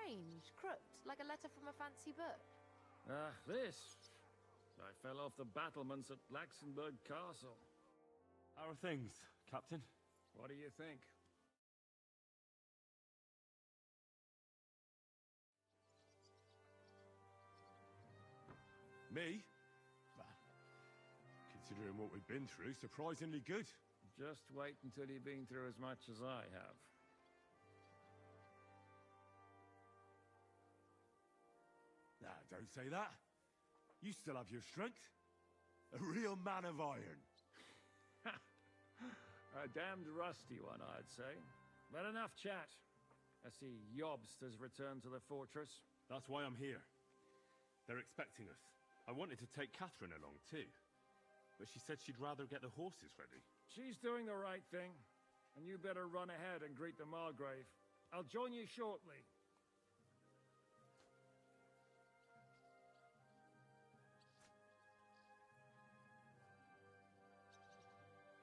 strange, crooked, like a letter from a fancy book. Ah, this. I fell off the battlements at Laxenburg Castle. How are things, Captain? What do you think? Me? Well, considering what we've been through, surprisingly good. Just wait until you've been through as much as I have. Nah, don't say that. You still have your strength. A real man of iron. A damned rusty one, I'd say. But enough chat. I see Jobst has returned to the fortress. That's why I'm here. They're expecting us. I wanted to take Catherine along too, but she said she'd rather get the horses ready. She's doing the right thing, and you better run ahead and greet the Margrave. I'll join you shortly.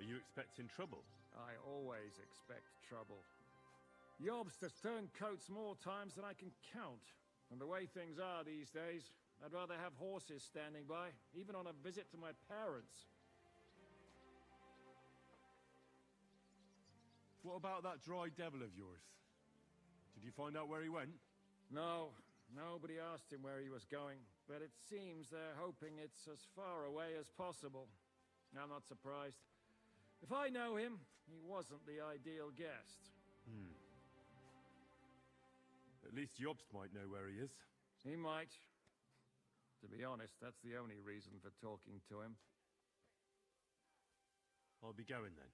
Are you expecting trouble? I always expect trouble. Jobst has turned coats more times than I can count. And the way things are these days, I'd rather have horses standing by, even on a visit to my parents. What about that dry devil of yours? Did you find out where he went? No, nobody asked him where he was going, but it seems they're hoping it's as far away as possible. I'm not surprised. If I know him, he wasn't the ideal guest. At least Jobst might know where he is. He might. To be honest, that's the only reason for talking to him. I'll be going then.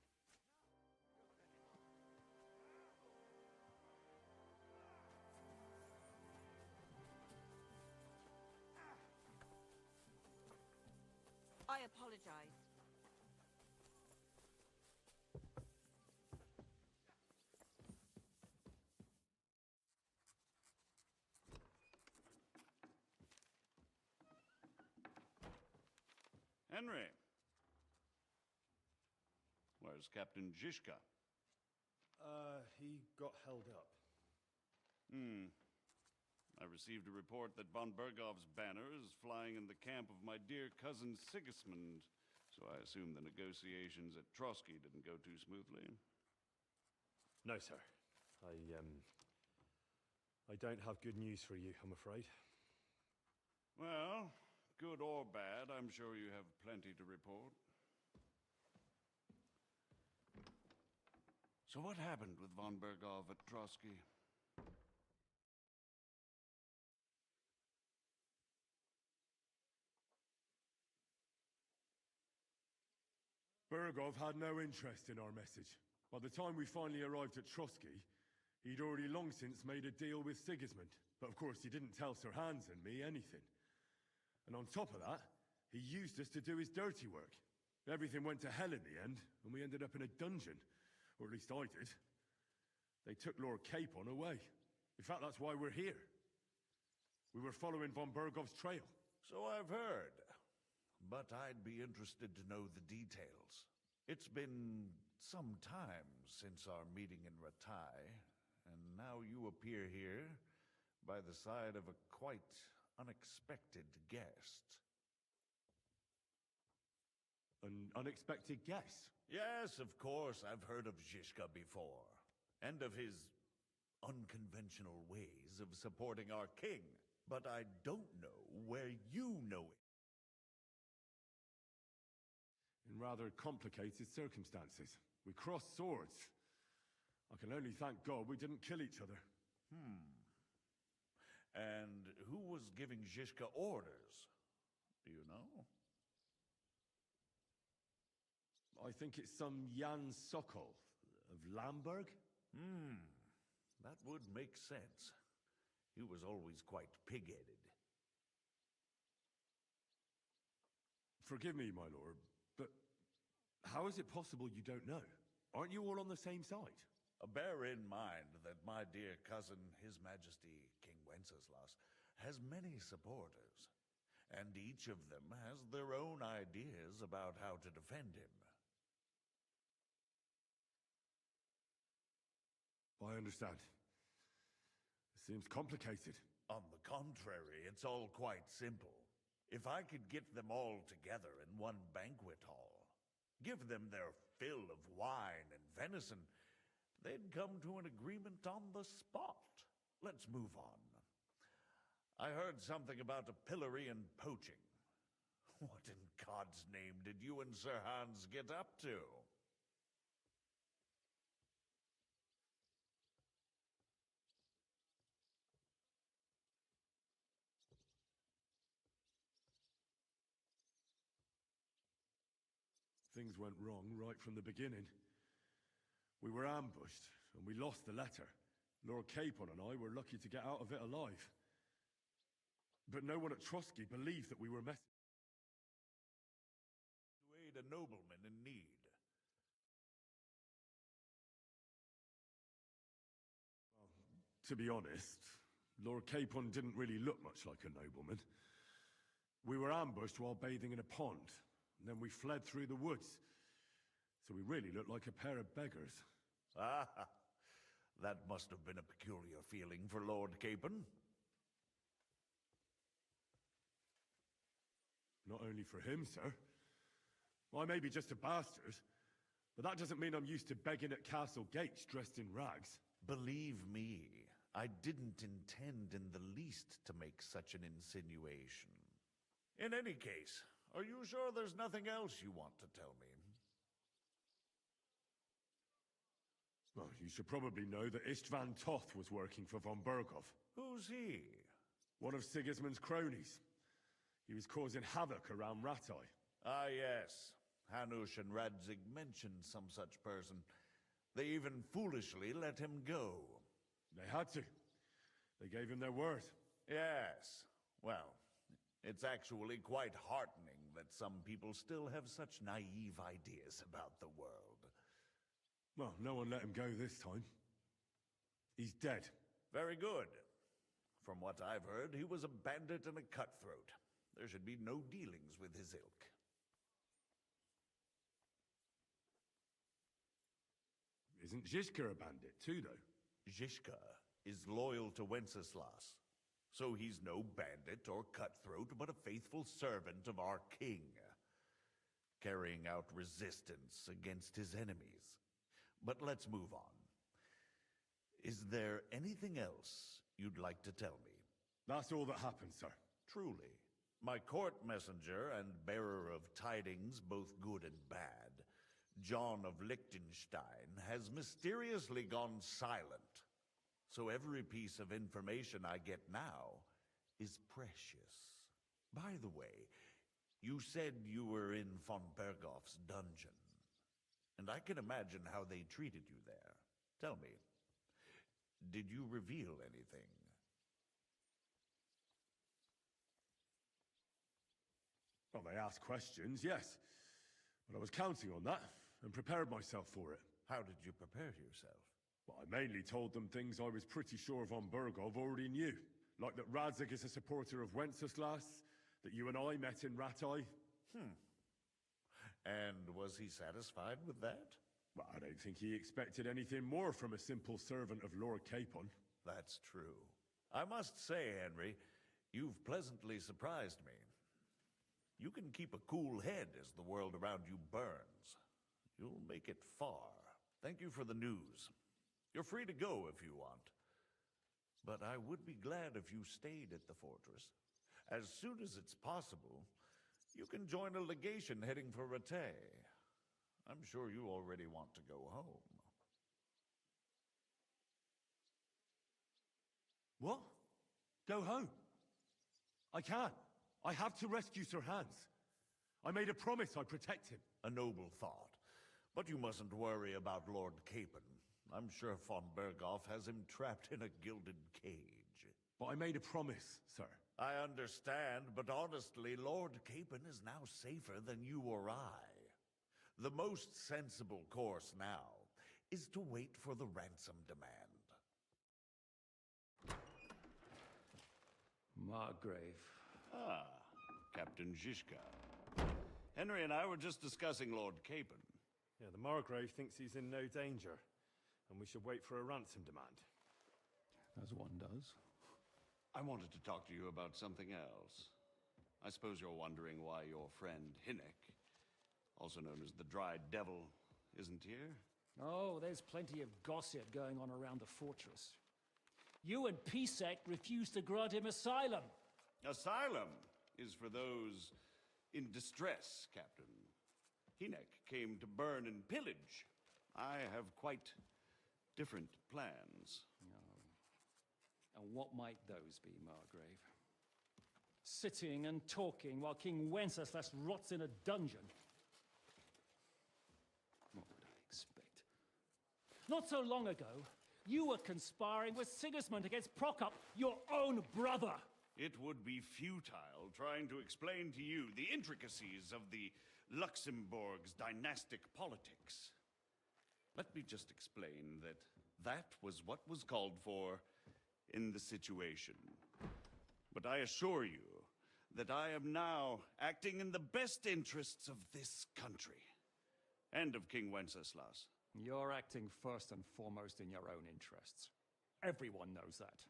I apologize. Henry. Where's Captain Zizka? He got held up. I received a report that von Bergov's banner is flying in the camp of my dear cousin Sigismund, so I assume the negotiations at Trotsky didn't go too smoothly. No, sir. I don't have good news for you, I'm afraid. Well, good or bad, I'm sure you have plenty to report. So what happened with von Bergov at Trotsky? Bergov had no interest in our message. By the time we finally arrived at Trotsky, he'd already long since made a deal with Sigismund. But of course, he didn't tell Sir Hans and me anything. And on top of that, he used us to do his dirty work. Everything went to hell in the end, and we ended up in a dungeon. Or at least I did. They took Lord Capon away. In fact, that's why we're here. We were following von Bergov's trail. So I've heard. But I'd be interested to know the details. It's been some time since our meeting in Ratai, and now you appear here by the side of a quite unexpected guest. An unexpected guest? Yes, of course, I've heard of Zizka before, and of his unconventional ways of supporting our king. But I don't know where you know it. In rather complicated circumstances. We crossed swords. I can only thank God we didn't kill each other. And who was giving Zizka orders? Do you know? I think it's some Jan Sokol of Lamberg? That would make sense. He was always quite pig-headed. Forgive me, my lord, but how is it possible you don't know? Aren't you all on the same side? Bear in mind that my dear cousin, His Majesty King Wenceslas, has many supporters, and each of them has their own ideas about how to defend him. I understand. Seems complicated. On the contrary, it's all quite simple. If I could get them all together in one banquet hall, give them their fill of wine and venison, they'd come to an agreement on the spot. Let's move on. I heard something about a pillory and poaching. What in God's name did you and Sir Hans get up to? Things went wrong right from the beginning. We were ambushed, and we lost the letter. Lord Capon and I were lucky to get out of it alive. But no one at Trotsky believed that we were messing To aid a nobleman in need. To be honest, Lord Capon didn't really look much like a nobleman. We were ambushed while bathing in a pond, and then we fled through the woods. So we really looked like a pair of beggars. Ah, that must have been a peculiar feeling for Lord Capon. Not only for him, sir. I may be just a bastard, but that doesn't mean I'm used to begging at castle gates dressed in rags. Believe me, I didn't intend in the least to make such an insinuation. In any case, are you sure there's nothing else you want to tell me? Well, you should probably know that Istvan Toth was working for von Berghoff. Who's he? One of Sigismund's cronies. He was causing havoc around Ratai. Ah, yes. Hanush and Radzig mentioned some such person. They even foolishly let him go. They had to. They gave him their word. Yes. Well, it's actually quite heartening that some people still have such naive ideas about the world. Well, no one let him go this time. He's dead. Very good. From what I've heard, he was a bandit and a cutthroat. There should be no dealings with his ilk. Isn't Zhishka a bandit too, though? Zhishka is loyal to Wenceslas. So he's no bandit or cutthroat, but a faithful servant of our king, carrying out resistance against his enemies. But let's move on. Is there anything else you'd like to tell me? That's all that happened, sir. Truly. My court messenger and bearer of tidings, both good and bad, John of Liechtenstein, has mysteriously gone silent. So every piece of information I get now is precious. By the way, you said you were in von Berghoff's dungeon. And I can imagine how they treated you there. Tell me, did you reveal anything? Well, they asked questions, yes. But I was counting on that, and prepared myself for it. How did you prepare yourself? Well, I mainly told them things I was pretty sure von Berghoff already knew. Like that Radzig is a supporter of Wenceslas, that you and I met in Ratai. And was he satisfied with that? Well, I don't think he expected anything more from a simple servant of Lord Capon. That's true. I must say, Henry, you've pleasantly surprised me. You can keep a cool head as the world around you burns. You'll make it far. Thank you for the news. You're free to go if you want. But I would be glad if you stayed at the fortress. As soon as it's possible, you can join a legation heading for Rattay. I'm sure you already want to go home. What? Go home? I can't. I have to rescue Sir Hans. I made a promise I'd protect him. A noble thought. But you mustn't worry about Lord Capon. I'm sure von Berghoff has him trapped in a gilded cage. But I made a promise, sir. I understand, but honestly, Lord Capon is now safer than you or I. The most sensible course now is to wait for the ransom demand. Margrave. Ah, Captain Zhishka. Henry and I were just discussing Lord Capon. Yeah, the Margrave thinks he's in no danger, and we should wait for a ransom demand. As one does. I wanted to talk to you about something else. I suppose you're wondering why your friend Hinnek, also known as the Dry Devil, isn't here? Oh, there's plenty of gossip going on around the fortress. You and Pisek refused to grant him asylum. Asylum is for those in distress, Captain. Hinnek came to burn and pillage. I have quite different plans. And what might those be, Margrave? Sitting and talking while King Wenceslas rots in a dungeon. What would I expect? Not so long ago, you were conspiring with Sigismund against Prokop, your own brother. It would be futile trying to explain to you the intricacies of the Luxembourg's dynastic politics. Let me just explain that that was what was called for in the situation. But I assure you that I am now acting in the best interests of this country and of King Wenceslas. You're acting first and foremost in your own interests. Everyone knows that.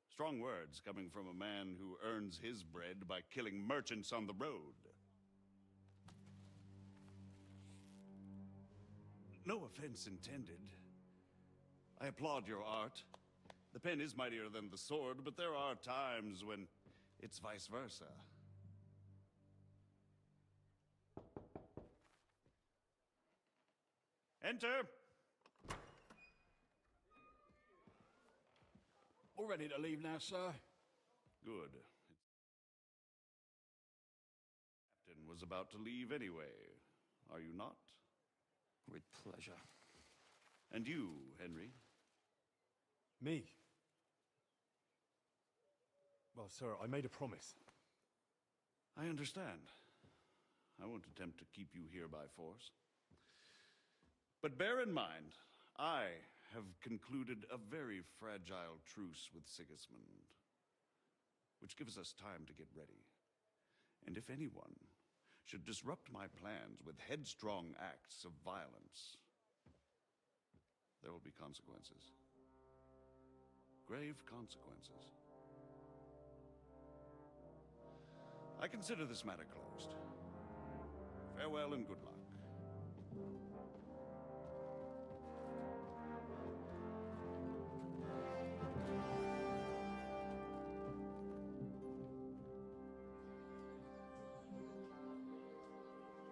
Strong words coming from a man who earns his bread by killing merchants on the road. No offense intended. I applaud your art. The pen is mightier than the sword, but there are times when it's vice versa. Enter! All ready to leave now, sir? Good. Captain was about to leave anyway, are you not? With pleasure. And you, Henry? Me? Well, sir, I made a promise. I understand. I won't attempt to keep you here by force. But bear in mind, I have concluded a very fragile truce with Sigismund, which gives us time to get ready. And if anyone should disrupt my plans with headstrong acts of violence, there will be consequences. Grave consequences. I consider this matter closed. Farewell and good luck.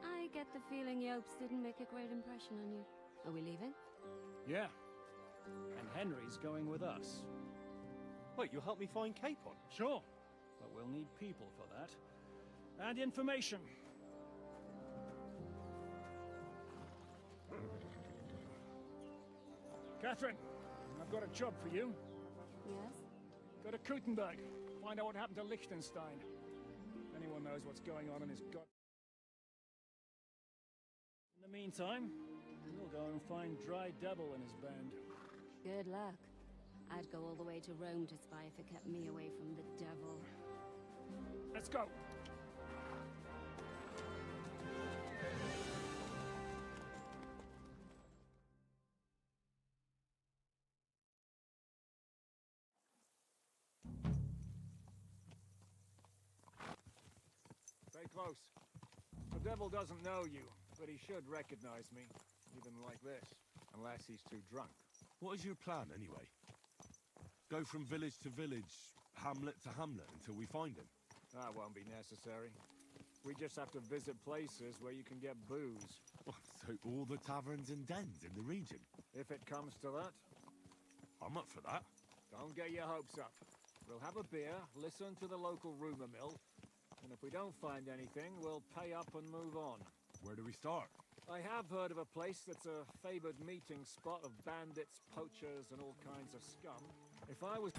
I get the feeling Yopes didn't make a great impression on you. Are we leaving? Yeah. And Henry's going with us. Wait, you'll help me find Capon? Sure. But we'll need people for that. And information. Catherine, I've got a job for you. Yes? Go to Kuttenberg. Find out what happened to Liechtenstein. If anyone knows what's going on in his gut. In the meantime, we'll go and find Dry Devil and his band. Good luck. I'd go all the way to Rome to spy if it kept me away from the devil. Let's go. Stay close. The devil doesn't know you, but he should recognize me, even like this, unless he's too drunk. What is your plan, anyway? Go from village to village, hamlet to hamlet, until we find him? That won't be necessary. We just have to visit places where you can get booze. So all the taverns and dens in the region? If it comes to that. I'm up for that. Don't get your hopes up. We'll have a beer, listen to the local rumor mill, and if we don't find anything, we'll pay up and move on. Where do we start? I have heard of a place that's a favored meeting spot of bandits, poachers, and all kinds of scum. If I was...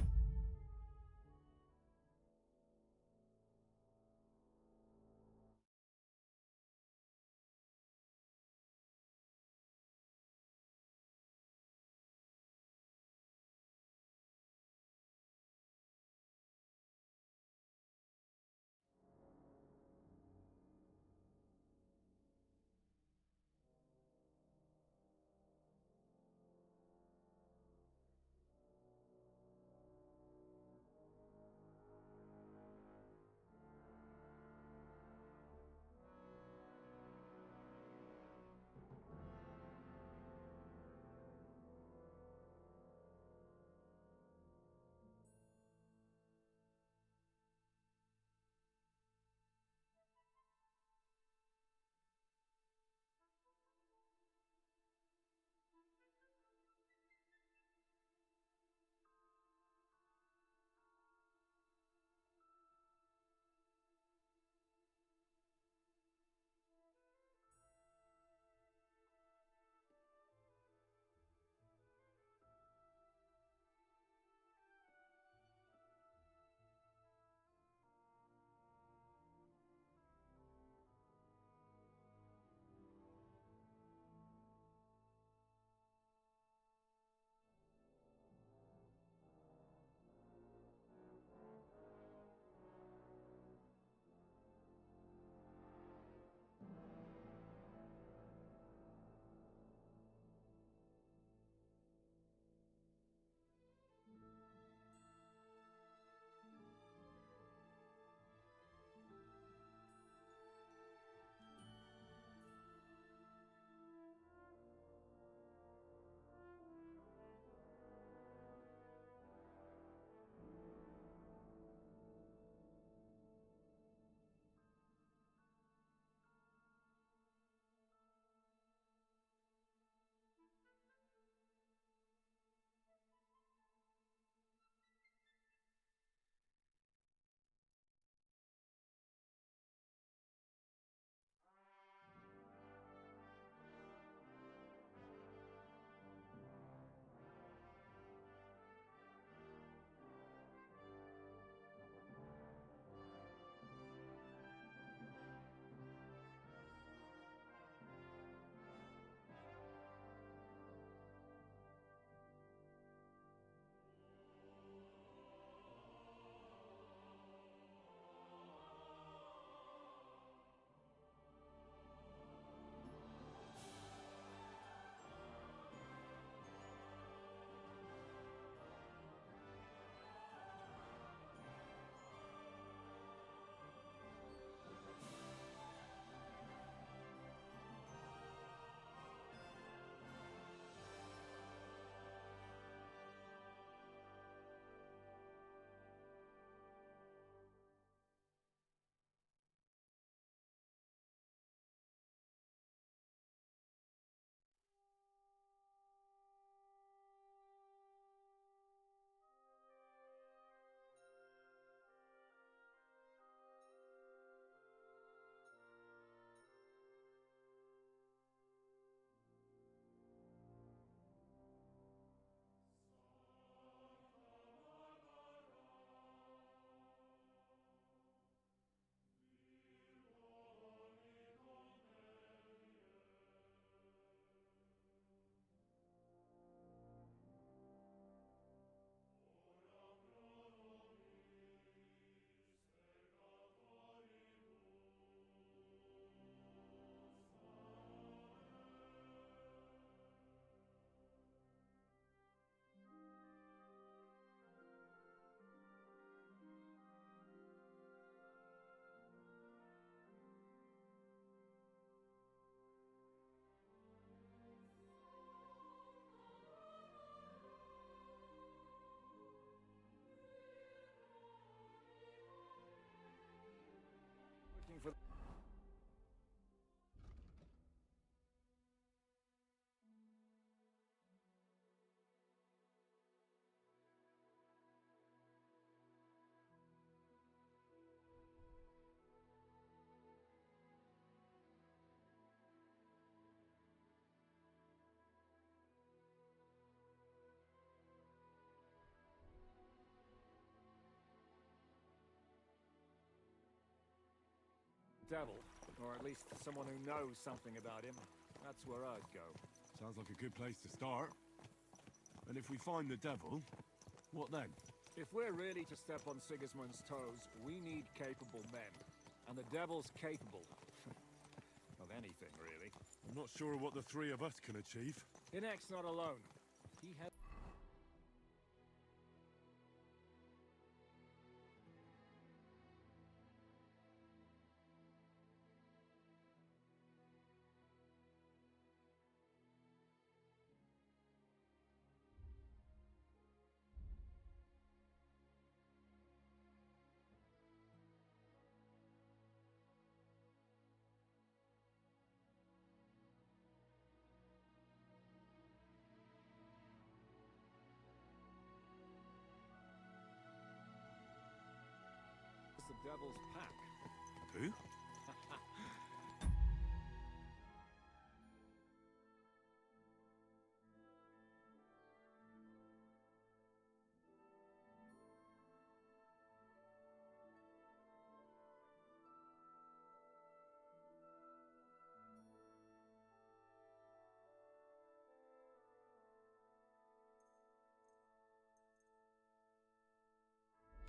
devil, or at least someone who knows something about him, that's where I'd go. Sounds like a good place to start. And if we find the devil, what then? If we're really to step on Sigismund's toes, we need capable men. And the devil's capable. Of anything, really. I'm not sure what the three of us can achieve. Inek's not alone. He had... the devil's pack. Who?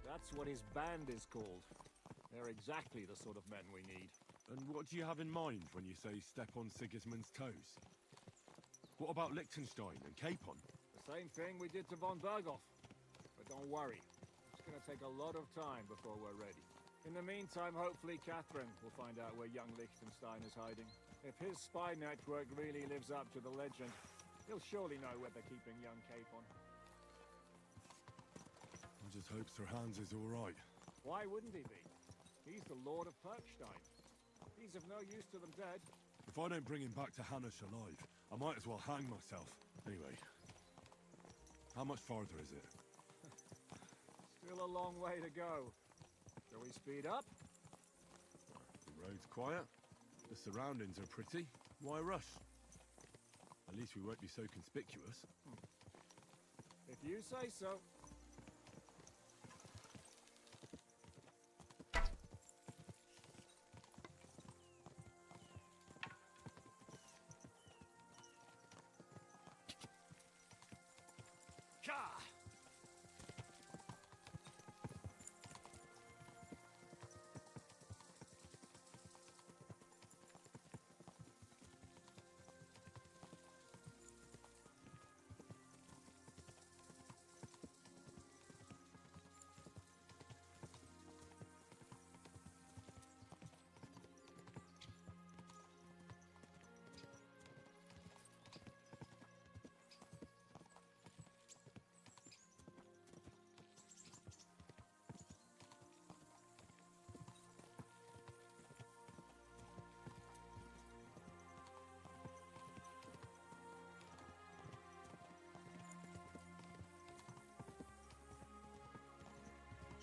That's what his band is called. They're exactly the sort of men we need. And what do you have in mind when you say step on Sigismund's toes? What about Liechtenstein and Capon? The same thing we did to von Berghoff. But don't worry, it's gonna take a lot of time before we're ready. In the meantime, hopefully Catherine will find out where young Liechtenstein is hiding. If his spy network really lives up to the legend, he'll surely know where they're keeping young Capon. I just hope Sir Hans is all right. Why wouldn't he be? He's the Lord of Perkstein. He's of no use to them dead. If I don't bring him back to Hanush alive, I might as well hang myself. Anyway, how much farther is it? Still a long way to go. Shall we speed up? The road's quiet. The surroundings are pretty. Why rush? At least we won't be so conspicuous. If you say so.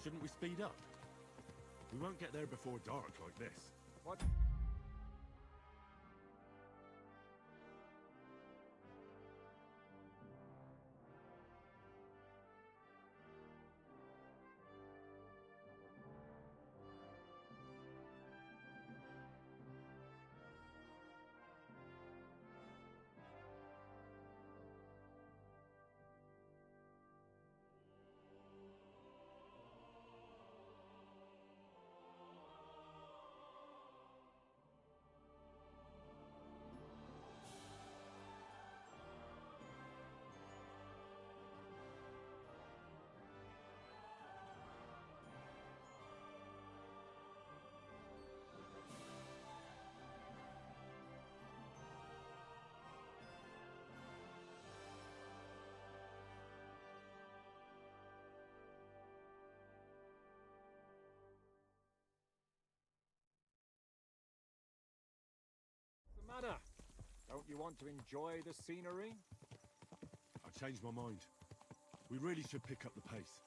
Shouldn't we speed up? We won't get there before dark like this. What? What's the matter? Don't you want to enjoy the scenery? I changed my mind. We really should pick up the pace.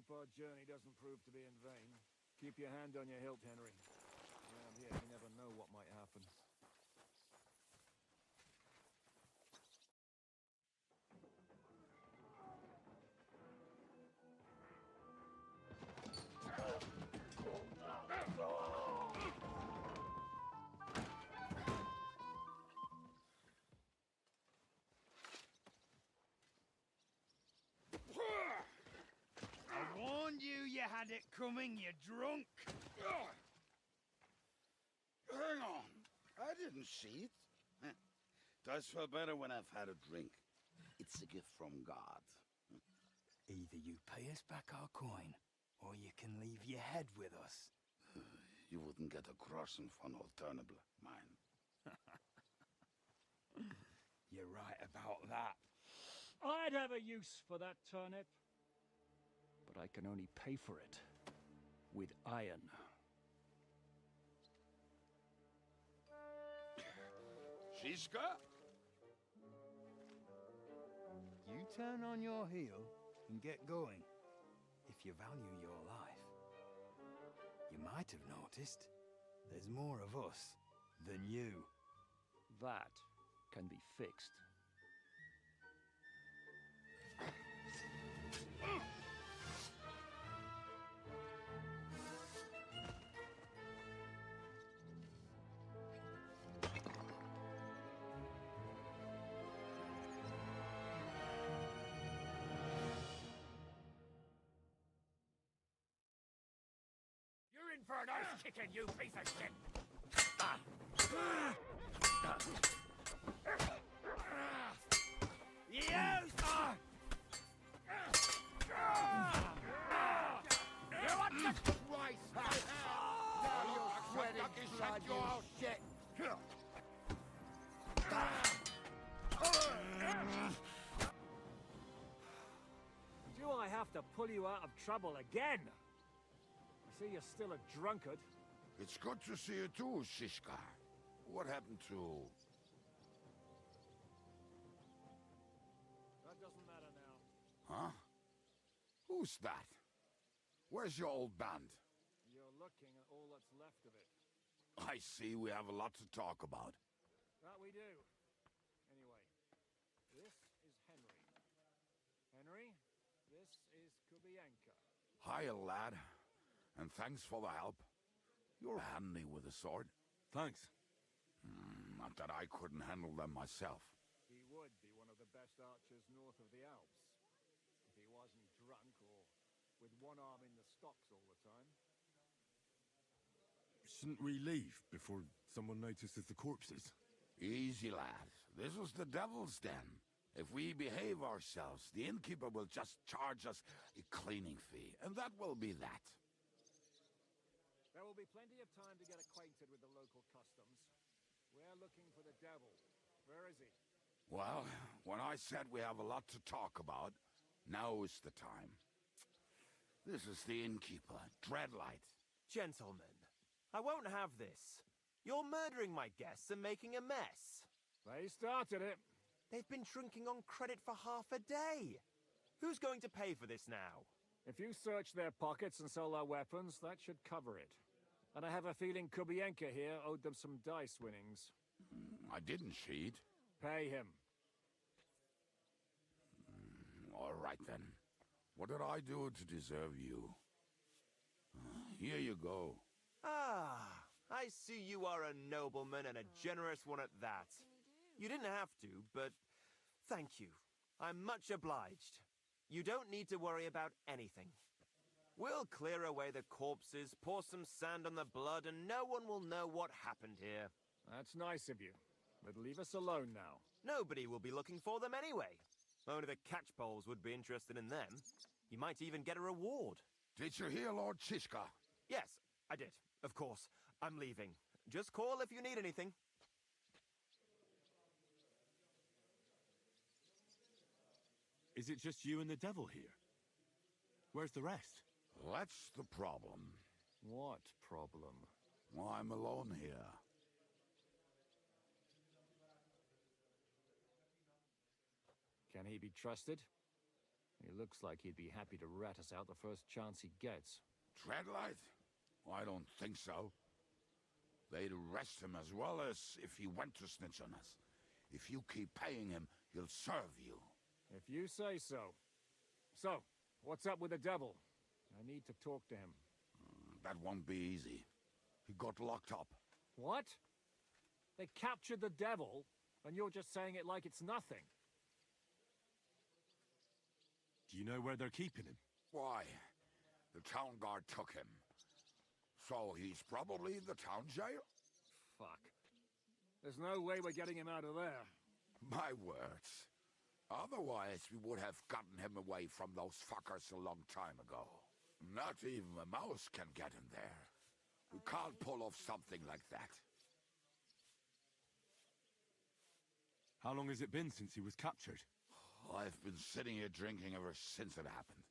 Hope our journey doesn't prove to be in vain. Keep your hand on your hilt, Henry. Around here, you never know what might happen. I warned you you had it coming, you drunk! Hang on. I didn't see it. Does feel better when I've had a drink. It's a gift from God. Either you pay us back our coin, or you can leave your head with us. You wouldn't get a crossing for an alternative, mine. You're right about that. I'd have a use for that turnip. But I can only pay for it with iron. Shiska? You turn on your heel and get going, if you value your life. You might have noticed there's more of us than you. That can be fixed. You're in for a nice kicking, you piece of shit! Yes! You want to twice? Now you're sweating blood, you shit! Do I have to pull you out of trouble again? I see you're still a drunkard. It's good to see you too, Shishka. What happened to... That doesn't matter now. Huh? Who's that? Where's your old band? You're looking at all that's left of it. I see we have a lot to talk about. That we do. Anyway, this is Henry. Henry, this is Kubienka. Hiya, lad. And thanks for the help. You're handy with a sword. Thanks. Not that I couldn't handle them myself. He would be one of the best archers north of the Alps. If he wasn't drunk or with one arm in the stocks all the time. Shouldn't we leave before someone notices the corpses? Easy, lad. This was the devil's den. If we behave ourselves, the innkeeper will just charge us a cleaning fee, and that will be that. There will be plenty of time to get acquainted with the local customs. We're looking for the devil. Where is he? Well, when I said we have a lot to talk about, now is the time. This is the innkeeper, Dreadlight. Gentlemen, I won't have this. You're murdering my guests and making a mess. They started it. They've been drinking on credit for half a day. Who's going to pay for this now? If you search their pockets and sell their weapons, that should cover it. And I have a feeling Kubienka here owed them some dice winnings. I didn't cheat. Pay him. All right, then. What did I do to deserve you? Here you go. Ah, I see you are a nobleman and a generous one at that. You didn't have to, but thank you. I'm much obliged. You don't need to worry about anything. We'll clear away the corpses, pour some sand on the blood, and no one will know what happened here. That's nice of you. But leave us alone now. Nobody will be looking for them anyway. Only the catchpoles would be interested in them. You might even get a reward. Did you hear Lord Shishka? Yes, I did. Of course. I'm leaving. Just call if you need anything. Is it just you and the devil here? Where's the rest? That's the problem. What problem? I'm alone here. Can he be trusted? He looks like he'd be happy to rat us out the first chance he gets. Treadlight? I don't think so. They'd arrest him as well as if he went to snitch on us. If you keep paying him, he'll serve you. If you say so. So, what's up with the devil? I need to talk to him. That won't be easy. He got locked up. What? They captured the devil, and you're just saying it like it's nothing. Do you know where they're keeping him? Why? The town guard took him. So he's probably in the town jail? Fuck. There's no way we're getting him out of there. My words. Otherwise, we would have gotten him away from those fuckers a long time ago. Not even a mouse can get him there. We can't pull off something like that. How long has it been since he was captured? I've been sitting here drinking ever since it happened.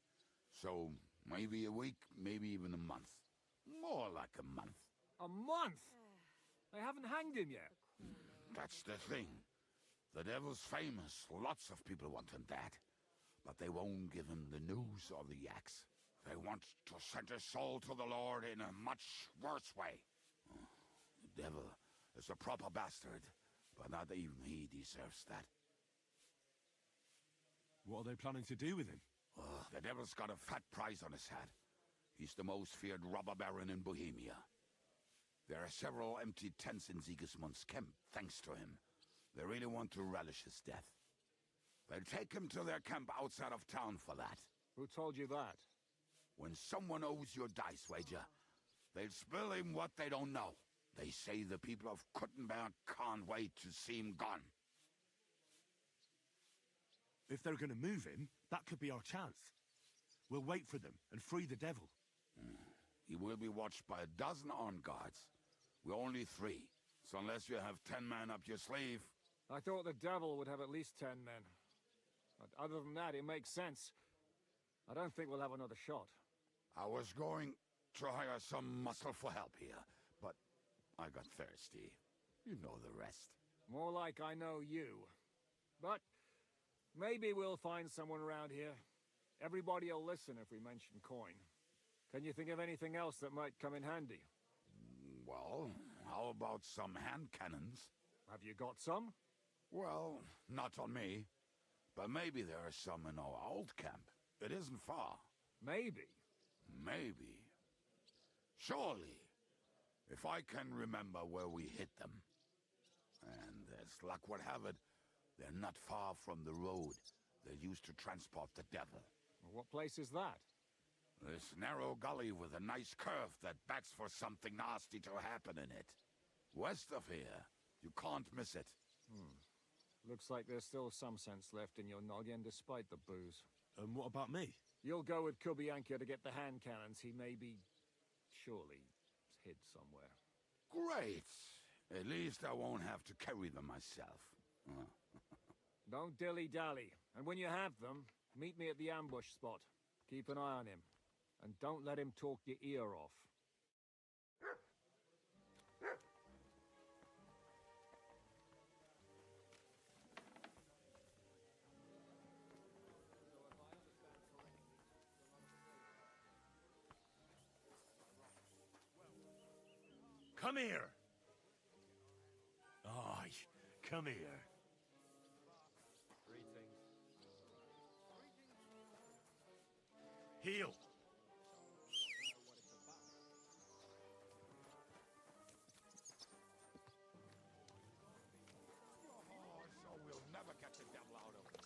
So, maybe a week, maybe even a month. More like a month. A month? They haven't hanged him yet. That's the thing. The devil's famous. Lots of people want him dead. But they won't give him the news or the axe. They want to send his soul to the Lord in a much worse way. The devil is a proper bastard, but not even he deserves that. What are they planning to do with him? The devil's got a fat price on his head. He's the most feared robber baron in Bohemia. There are several empty tents in Sigismund's camp, thanks to him. They really want to relish his death. They'll take him to their camp outside of town for that. Who told you that? When someone owes you a dice wager, they'll spill him what they don't know. They say the people of Kuttenberg can't wait to see him gone. If they're going to move him, that could be our chance. We'll wait for them and free the devil. He will be watched by a dozen armed guards. We're only 3, so unless you have 10 men up your sleeve... I thought the devil would have at least 10 men. But other than that, it makes sense. I don't think we'll have another shot. I was going to hire some muscle for help here, but I got thirsty. You know the rest. More like I know you. But maybe we'll find someone around here. Everybody will listen if we mention coin. Can you think of anything else that might come in handy? Well, how about some hand cannons? Have you got some? Well, not on me. But maybe there are some in our old camp. It isn't far. Maybe. Maybe. Surely. If I can remember where we hid them. And as luck would have it, they're not far from the road they used to transport the devil. What place is that? This narrow gully with a nice curve that bets for something nasty to happen in it. West of here. You can't miss it. Looks like there's still some sense left in your noggin despite the booze. And what about me? You'll go with Kubianka to get the hand cannons. He may be... surely hid somewhere. Great. At least I won't have to carry them myself. Don't dilly-dally. And when you have them, meet me at the ambush spot. Keep an eye on him. And don't let him talk your ear off. Come here! Aye, come here. Heal! So we'll never get the devil out of this.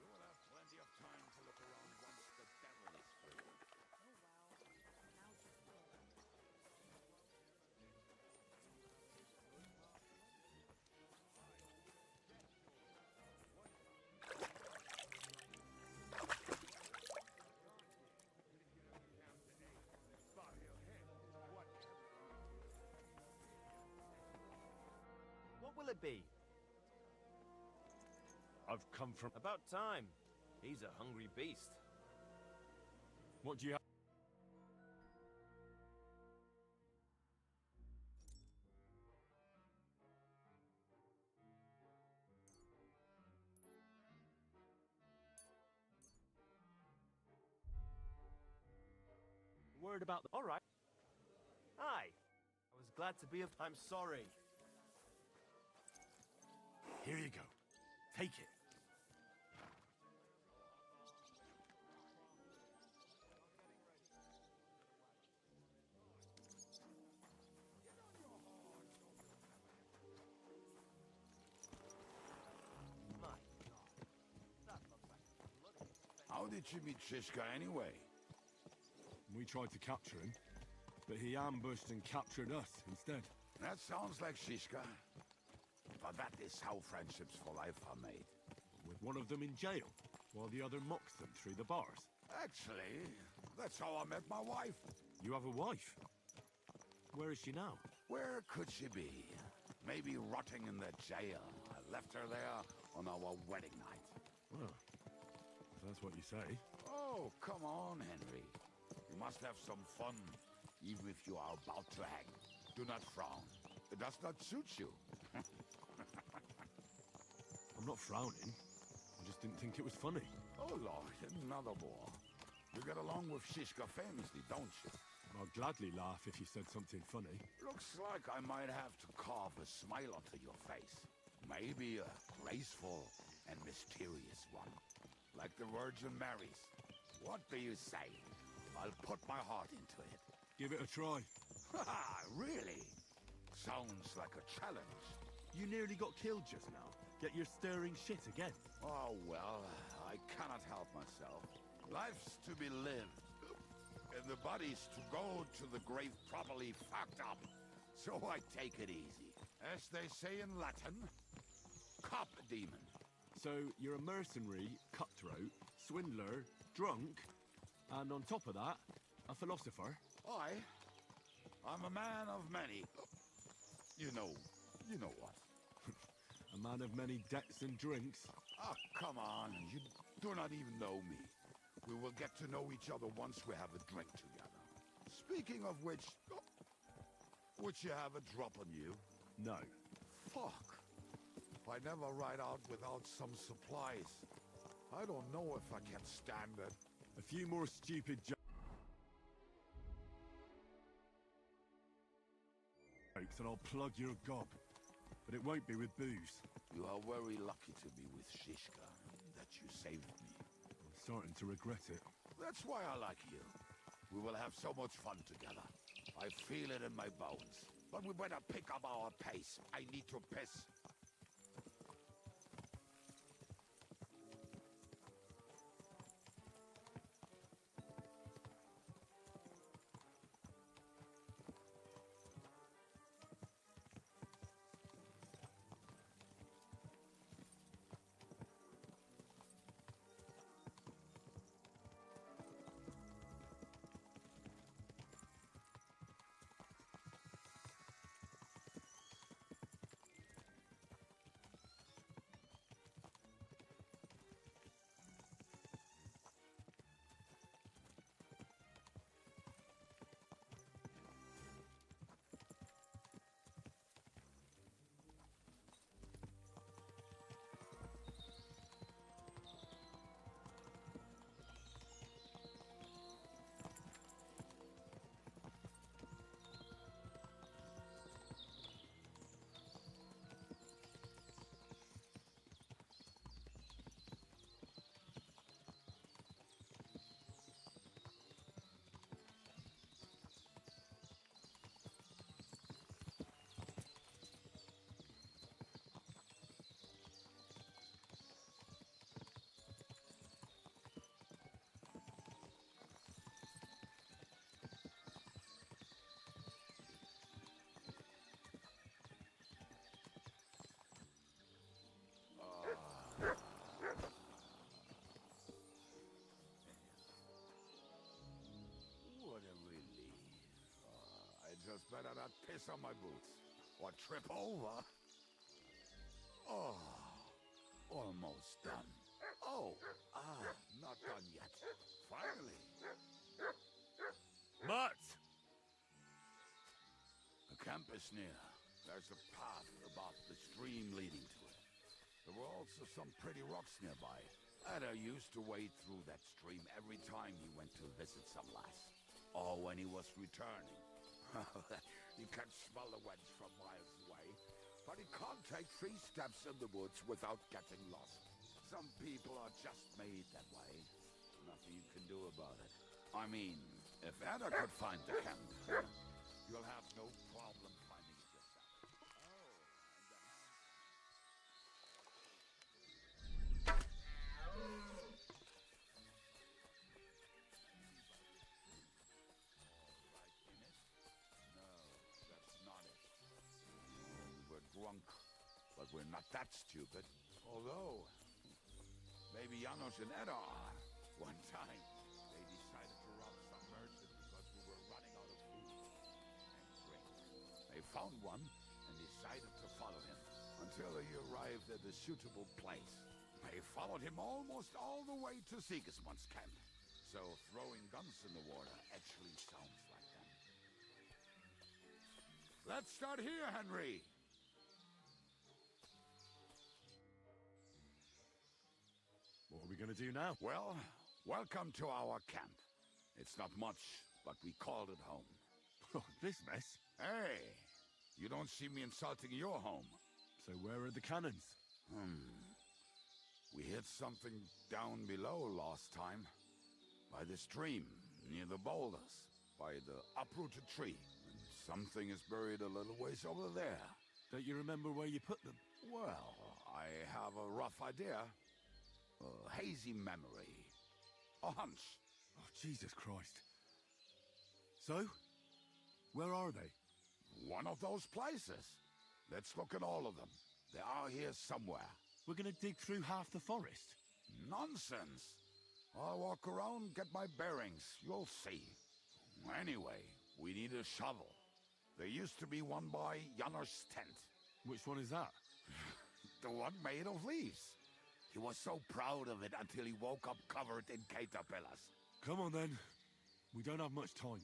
We'll have plenty of time to look around once the devil is free. What will it be? I've come from... About time. He's a hungry beast. What do you have? heard about the... All right. Hi. I was glad to be of... I'm sorry. Here you go. Take it. How did you meet Shishka anyway? We tried to capture him, but he ambushed and captured us instead. That sounds like Shishka. But that is how friendships for life are made. With one of them in jail, while the other mocks them through the bars. Actually, that's how I met my wife. You have a wife? Where is she now? Where could she be? Maybe rotting in the jail. I left her there on our wedding night. Well, if that's what you say. Oh, come on, Henry. You must have some fun, even if you are about to hang. Do not frown. It does not suit you. I'm not frowning. I just didn't think it was funny. Oh, Lord, another more. You get along with Shishka famously, don't you? I'll gladly laugh if you said something funny. Looks like I might have to carve a smile onto your face. Maybe a graceful and mysterious one. Like the Virgin Mary's. What do you say? I'll put my heart into it. Give it a try. Ha! Really? Sounds like a challenge. You nearly got killed just now. Yet you're stirring shit again. Oh, well, I cannot help myself. Life's to be lived. And the body's to go to the grave properly fucked up. So I take it easy. As they say in Latin, cop demon. So you're a mercenary, cutthroat, swindler, drunk, and on top of that, a philosopher? I'm a man of many... You know what. A man of many debts and drinks? Oh, come on. You do not even know me. We will get to know each other once we have a drink together. Speaking of which... Would you have a drop on you? No. Fuck. I never ride out without some supplies. I don't know if I can stand it. A few more stupid jokes and I'll plug your gob. But it won't be with booze. You are very lucky to be with Shishka, that you saved me. I'm starting to regret it. That's why I like you. We will have so much fun together. I feel it in my bones. But we better pick up our pace. I need to piss. Just better not piss on my boots. Or trip over. Oh, almost done. Oh, not done yet. Finally. But The camp is near. There's a path above the stream leading to it. There were also some pretty rocks nearby. Ada used to wade through that stream every time he went to visit some lass. or when he was returning. He can smell the wench from miles away, but he can't take 3 steps in the woods without getting lost. Some people are just made that way. Nothing you can do about it. I mean, if Ada could find the camp, you'll have no problem finding it yourself. Drunk, but we're not that stupid. Although, maybe Janos and Edda are. One time, they decided to rob some merchant because we were running out of food and drink. They found one and decided to follow him until he arrived at a suitable place. They followed him almost all the way to Sigismund's camp. So throwing guns in the water actually sounds like them. Let's start here, Henry. What are we going to do now? Well, welcome to our camp. It's not much, but we called it home. Oh, this mess? Hey, you don't see me insulting your home. So where are the cannons? We hit something down below last time. By the stream, near the boulders, by the uprooted tree. And something is buried a little ways over there. Don't you remember where you put them? Well, I have a rough idea. A hazy memory. A hunch. Oh, Jesus Christ. So? Where are they? One of those places. Let's look at all of them. They are here somewhere. We're gonna dig through half the forest? Nonsense. I'll walk around, get my bearings. You'll see. Anyway, we need a shovel. There used to be one by Janner's tent. Which one is that? The one made of leaves. He was so proud of it until he woke up covered in caterpillars. Come on then. We don't have much time.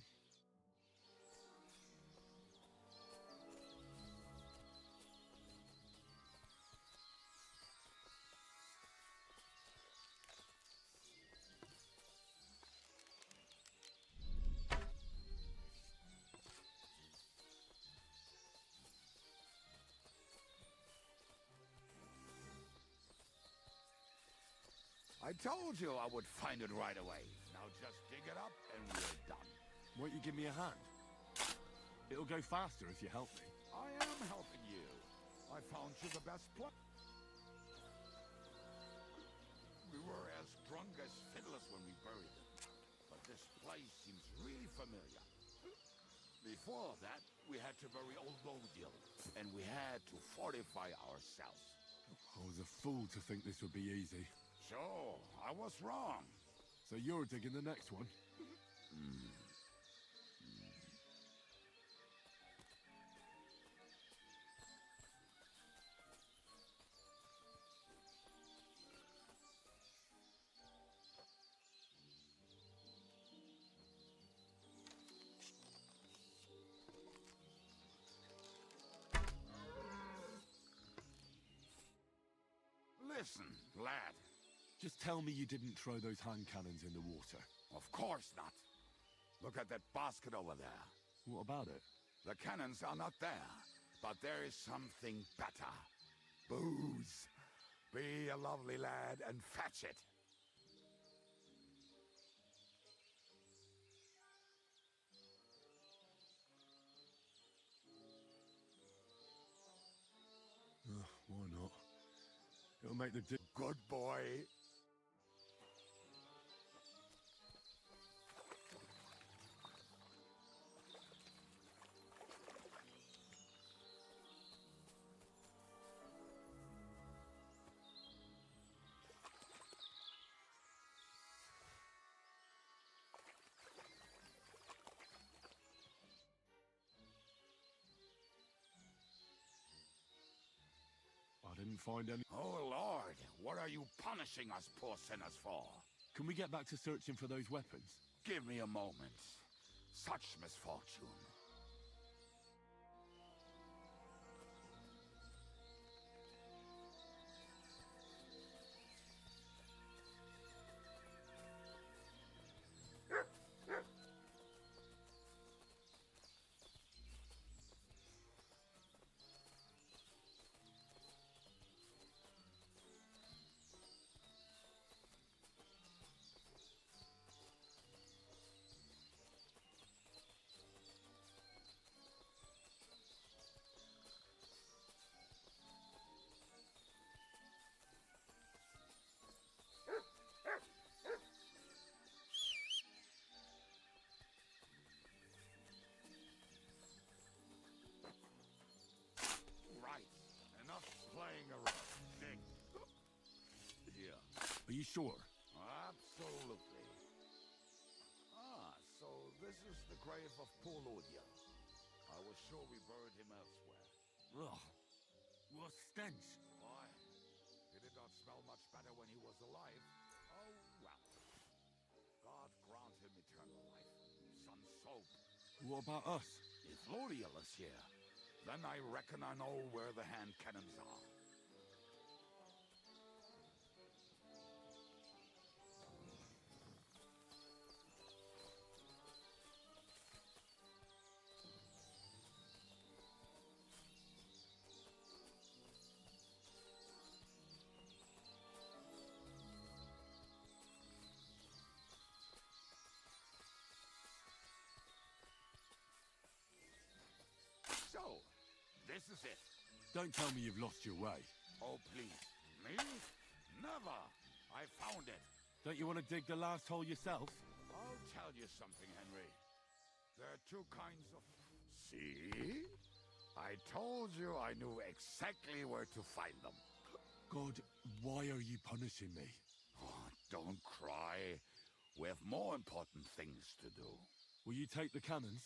I told you I would find it right away. Now just dig it up and we're done. Won't you give me a hand? It'll go faster if you help me. I am helping you. I found you the best place. We were as drunk as fiddlers when we buried them. But this place seems really familiar. Before that, we had to bury old Bodil, and we had to fortify ourselves. I was a fool to think this would be easy. Sure, I was wrong. So you're digging the next one? Listen, lad. Just tell me you didn't throw those hand cannons in the water. Of course not. Look at that basket over there. What about it? The cannons are not there, but there is something better. Booze. Be a lovely lad and fetch it. Why not? It'll make the Good boy. I didn't find any. Oh, Lord. What are you punishing us poor sinners for? Can we get back to searching for those weapons? Give me a moment. Such misfortune. you sure? Absolutely. Ah, so this is the grave of poor Ludia. I was sure we buried him elsewhere. Ugh. What stench. Why? He did not smell much better when he was alive. Oh, well. God grant him eternal life. Son Soap. What about us? If Lodiel is here, then I reckon I know where the hand cannons are. So, this is it. Don't tell me you've lost your way. Oh, please. Me? Never. I found it. Don't you want to dig the last hole yourself? I'll tell you something, Henry. There are two kinds of... See? I told you I knew exactly where to find them. God, why are you punishing me? Oh, don't cry. We have more important things to do. Will you take the cannons?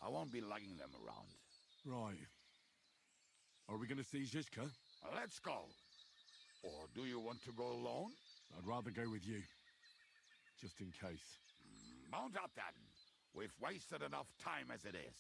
I won't be lugging them around. Right. Are we going to see Zizka? Let's go. Or do you want to go alone? I'd rather go with you. Just in case. Mount up then. We've wasted enough time as it is.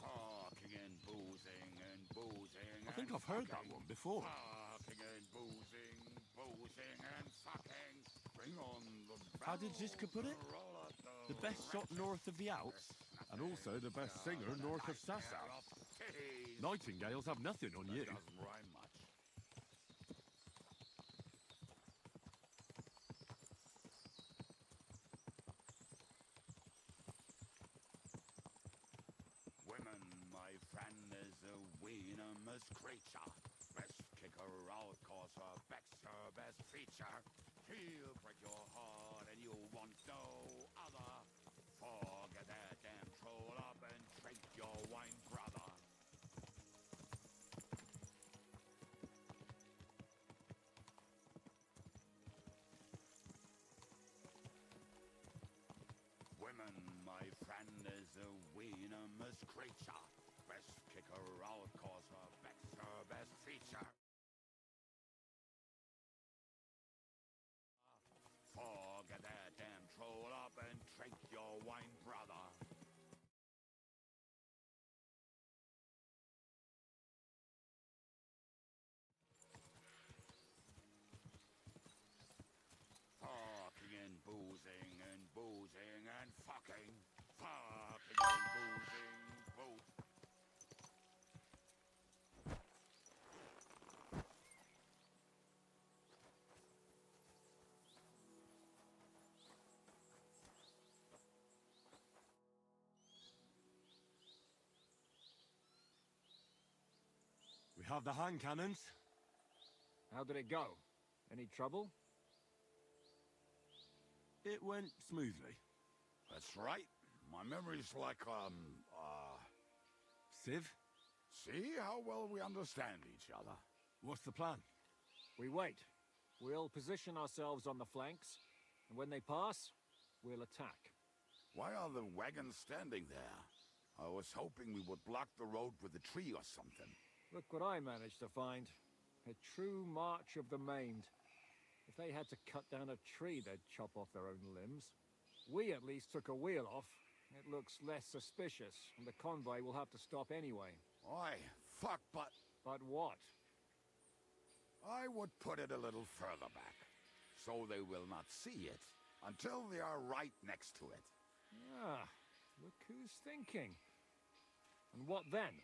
Talking and boozing and boozing. I think I've heard that one before. Talking and boozing, boozing and fucking. Bring on the... How did Zizka put it? The best shot north of the Alps, and also the best singer north of Sasau. Nightingales have nothing on you. Doesn't rhyme much. Women, my friend, is a venomous creature. Best kick her out, cause her back's her best feature. She'll break your heart and you want no other. Forget that and troll up and drink your wine, brother. Women, my friend, is a venomous creature. Best kick her out, cause her back's her best feature. Forget that and troll up and drink your wine, brother. Fucking and boozing and boozing and fucking. Fucking and boozing, We have the hand cannons. How did it go? Any trouble? It went smoothly. That's right. My memory's like, Civ? See how well we understand each other. What's the plan? We wait. We'll position ourselves on the flanks, and when they pass, we'll attack. Why are the wagons standing there? I was hoping we would block the road with a tree or something. Look what I managed to find. A true march of the maimed. If they had to cut down a tree, they'd chop off their own limbs. We at least took a wheel off. It looks less suspicious, and the convoy will have to stop anyway. Oi, fuck, but... But what? I would put it a little further back, so they will not see it until they are right next to it. Ah, look who's thinking. And what then?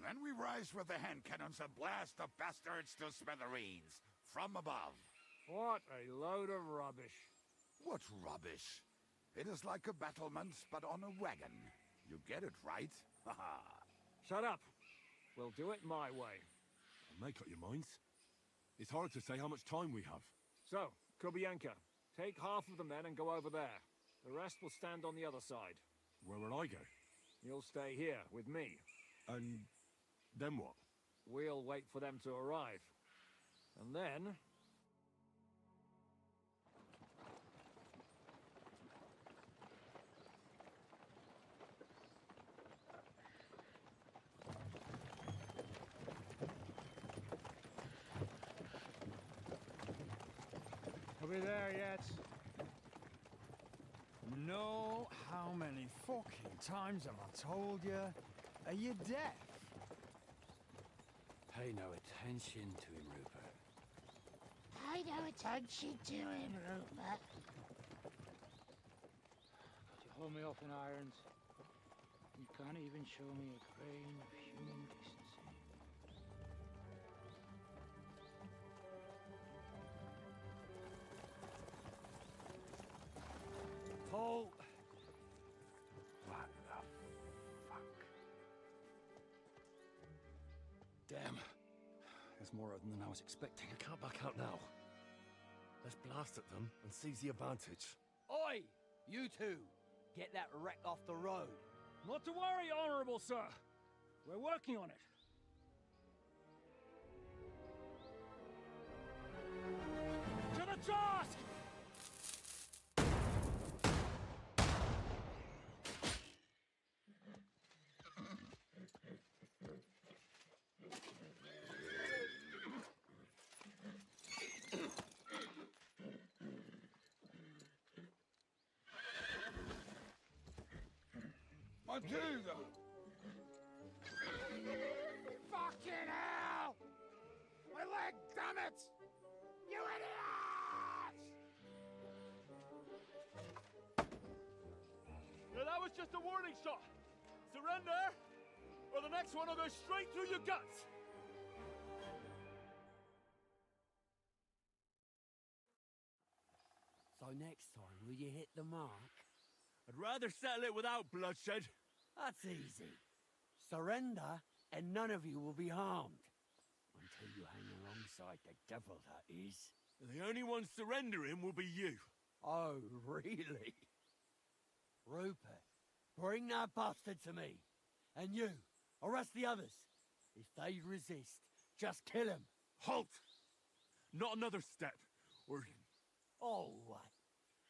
Then we rise with the hand cannons and blast the bastards to smithereens from above. What a load of rubbish. What rubbish? It is like a battlement, but on a wagon. You get it, right? Haha. Shut up. We'll do it my way. Make up your minds. It's hard to say how much time we have. So, Kubienka, take half of the men and go over there. The rest will stand on the other side. Where will I go? You'll stay here with me. And then what? We'll wait for them to arrive. And then... Are we there yet? No, how many fucking times have I told you? Are you deaf? Pay no attention to him, Rupert. Pay no attention to him, Rupert. Could you hold me up in irons? You can't even show me a grain of human decency. Paul! What the fuck? Damn. There's more of them than I was expecting. We can't back out now. Let's blast at them and seize the advantage. Oi! You two! Get that wreck off the road. Not to worry, Honorable Sir. We're working on it. To the task! Matilda! Fucking hell! My leg, damn it! You idiots! Now that was just a warning shot. Surrender, or the next one will go straight through your guts. So next time, will you hit the mark? I'd rather settle it without bloodshed. That's easy. Surrender, and none of you will be harmed. Until you hang alongside the devil, that is. The only one surrendering will be you. Oh, really? Rupert, bring that bastard to me. And you, arrest the others. If they resist, just kill him. Halt! Not another step, or... Oh, what?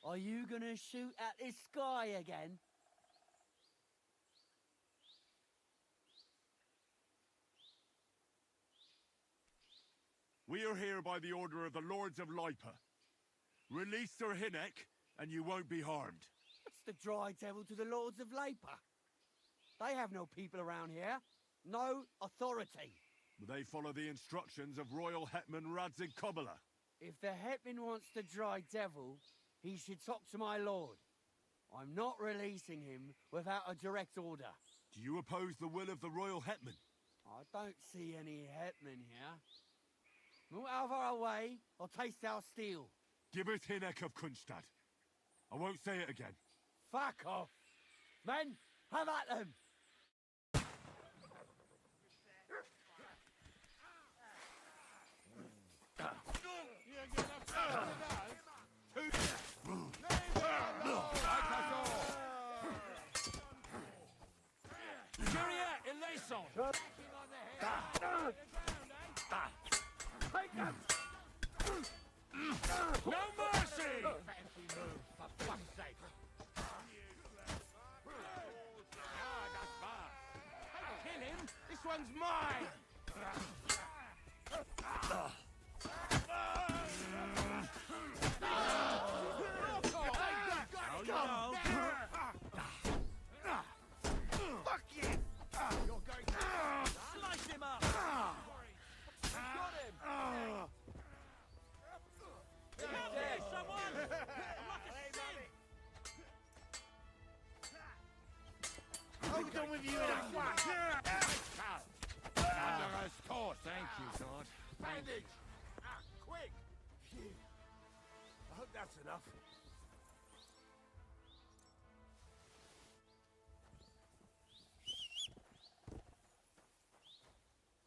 Are you gonna shoot at this sky again? We are here by the order of the Lords of Lipa. Release Sir Hinnek, and you won't be harmed. What's the dry devil to the Lords of Lipa? They have no people around here. No authority. They follow the instructions of Royal Hetman Radzig Kobyla. If the Hetman wants the dry devil, he should talk to my lord. I'm not releasing him without a direct order. Do you oppose the will of the Royal Hetman? I don't see any Hetman here. Move out of our way, or taste our steel. Give us Hinnek of Kunstad. I won't say it again. Fuck off! Men, have at them! Take them! No mercy! Fancy move, for fuck's sake! Kill him! This one's mine! Fuck you! You're going to... Slice him up! Got him! Help me, someone! I'm like a I'm done with you now! bandage! Ah, quick! Phew. I hope that's enough.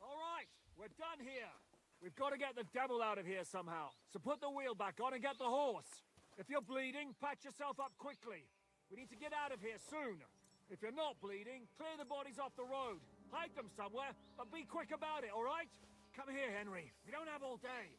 All right, we're done here. We've got to get the devil out of here somehow. So put the wheel back on and get the horse. If you're bleeding, patch yourself up quickly. We need to get out of here soon. If you're not bleeding, clear the bodies off the road. Hide them somewhere, but be quick about it, all right? Come here, Henry. We don't have all day.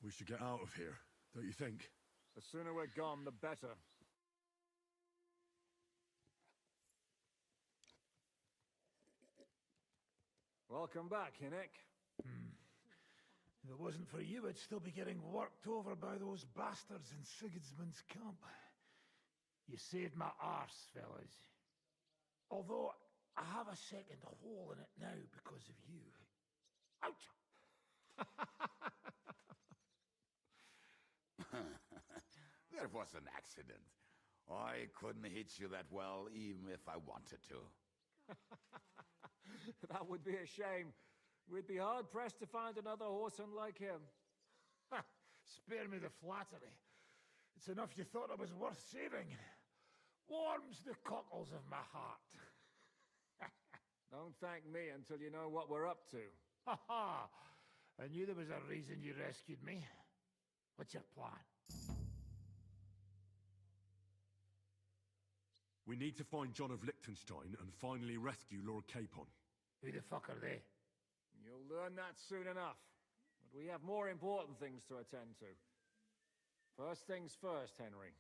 We should get out of here, don't you think? The sooner we're gone, the better. Welcome back, Hinnick. If it wasn't for you, I'd still be getting worked over by those bastards in Sigismund's camp. You saved my arse, fellas. Although, I have a second hole in it now because of you. Ouch! That was an accident. I couldn't hit you that well, even if I wanted to. That would be a shame. We'd be hard-pressed to find another horseman like him. Spare me the flattery. It's enough you thought I was worth saving. Warms the cockles of my heart. Don't thank me until you know what we're up to. Ha ha! I knew there was a reason you rescued me. What's your plan? We need to find John of Liechtenstein and finally rescue Lord Capon. Who the fuck are they? You'll learn that soon enough. But we have more important things to attend to. First things first, Henry.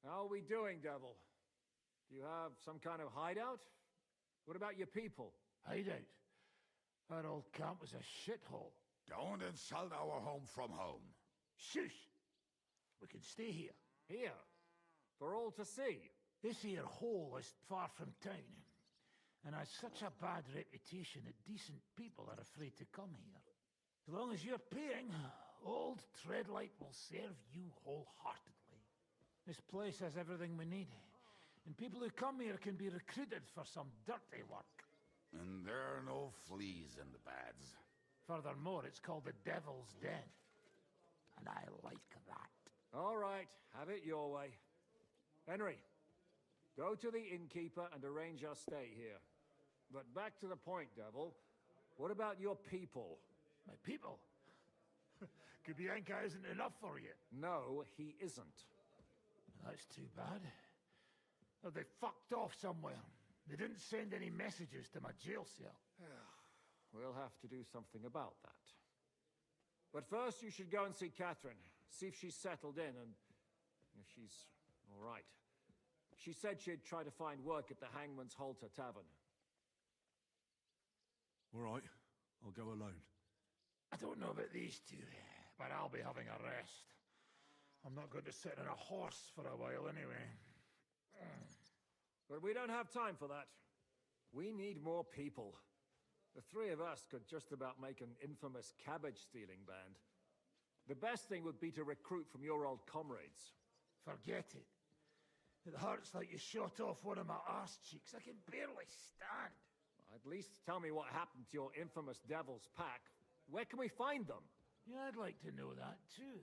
How are we doing, Devil? Do you have some kind of hideout? What about your people? Hideout? Our old camp was a shithole. Don't insult our home from home. Shush! We can stay here. Here? For all to see? This here hole is far from town, and has such a bad reputation that decent people are afraid to come here. As long as you're paying, old Treadlight will serve you wholeheartedly. This place has everything we need, and people who come here can be recruited for some dirty work. And there are no fleas in the beds. Furthermore, it's called the Devil's Den, and I like that. All right, have it your way. Henry, go to the innkeeper and arrange our stay here. But back to the point, Devil. What about your people? My people? Kubienka isn't enough for you. No, he isn't. That's too bad. Oh, they fucked off somewhere. They didn't send any messages to my jail cell. We'll have to do something about that. But first, you should go and see Catherine. See if she's settled in and if she's all right. She said she'd try to find work at the Hangman's Halter Tavern. All right, I'll go alone. I don't know about these two, but I'll be having a rest. I'm not going to sit on a horse for a while anyway. But we don't have time for that. We need more people. The three of us could just about make an infamous cabbage-stealing band. The best thing would be to recruit from your old comrades. Forget it. It hurts like you shot off one of my arse cheeks. I can barely stand. At least tell me what happened to your infamous Devil's Pack. Where can we find them? Yeah, I'd like to know that too.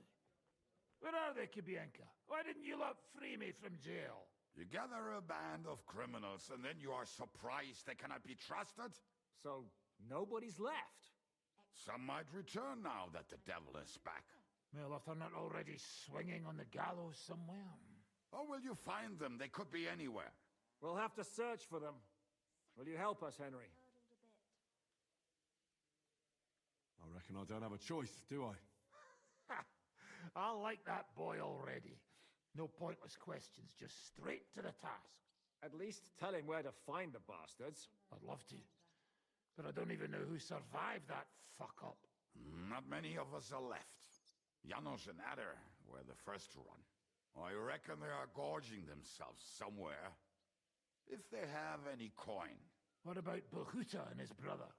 Where are they, Kubienka? Why didn't you lot free me from jail? You gather a band of criminals and then you are surprised they cannot be trusted? So, nobody's left? Some might return now that the devil is back. Well, if they're not already swinging on the gallows somewhere. Or will you find them? They could be anywhere. We'll have to search for them. Will you help us, Henry? I reckon I don't have a choice, do I? I like that boy already. No pointless questions, just straight to the task. At least tell him where to find the bastards. I'd love to. But I don't even know who survived that fuck-up. Not many of us are left. Janos and Adder were the first to run. I reckon they are gorging themselves somewhere. If they have any coin. What about Bohuta and his brother?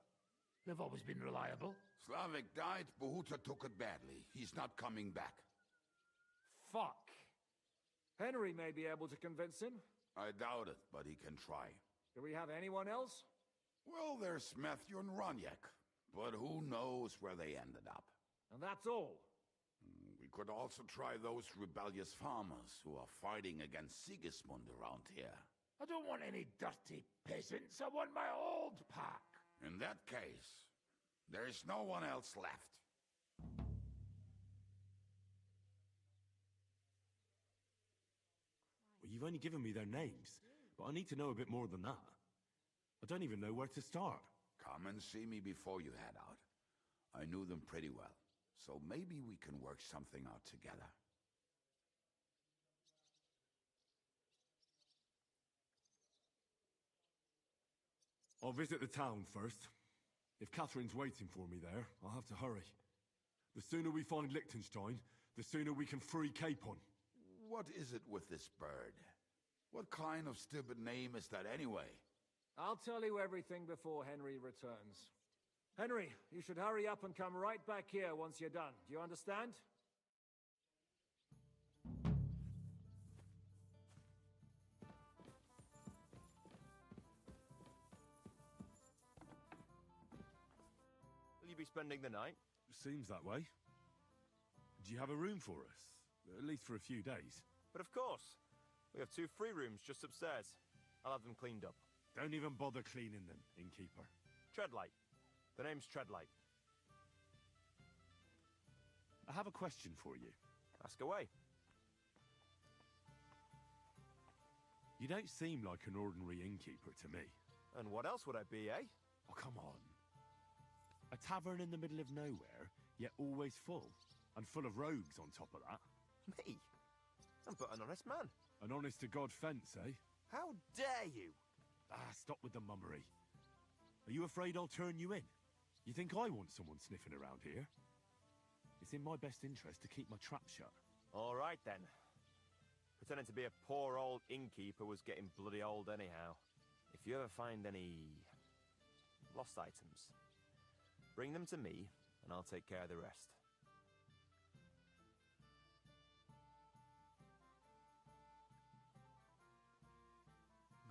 They've always been reliable. Slavik died, Bohuta took it badly. He's not coming back. Fuck. Henry may be able to convince him. I doubt it, but he can try. Do we have anyone else? Well, there's Matthew and Roniek, but who knows where they ended up. And that's all. We could also try those rebellious farmers who are fighting against Sigismund around here. I don't want any dirty peasants. I want my old pack. In that case, there is no one else left. Well, you've only given me their names, but I need to know a bit more than that. I don't even know where to start. Come and see me before you head out. I knew them pretty well, so maybe we can work something out together. I'll visit the town first. If Catherine's waiting for me there, I'll have to hurry. The sooner we find Liechtenstein, the sooner we can free Capon. What is it with this bird? What kind of stupid name is that anyway? I'll tell you everything before Henry returns. Henry, you should hurry up and come right back here once you're done. Do you understand? Will you be spending the night? Seems that way. Do you have a room for us? At least for a few days. But of course. We have 2 free rooms just upstairs. I'll have them cleaned up. Don't even bother cleaning them, innkeeper. Treadlight. The name's Treadlight. I have a question for you. Ask away. You don't seem like an ordinary innkeeper to me. And what else would I be, eh? Oh, come on. A tavern in the middle of nowhere, yet always full. And full of rogues on top of that. Me? I'm but an honest man. An honest-to-God fence, eh? How dare you? Stop with the mummery. Are you afraid I'll turn you in? You think I want someone sniffing around here? It's in my best interest to keep my trap shut. All right, then. Pretending to be a poor old innkeeper was getting bloody old anyhow. If you ever find any lost items, bring them to me, and I'll take care of the rest.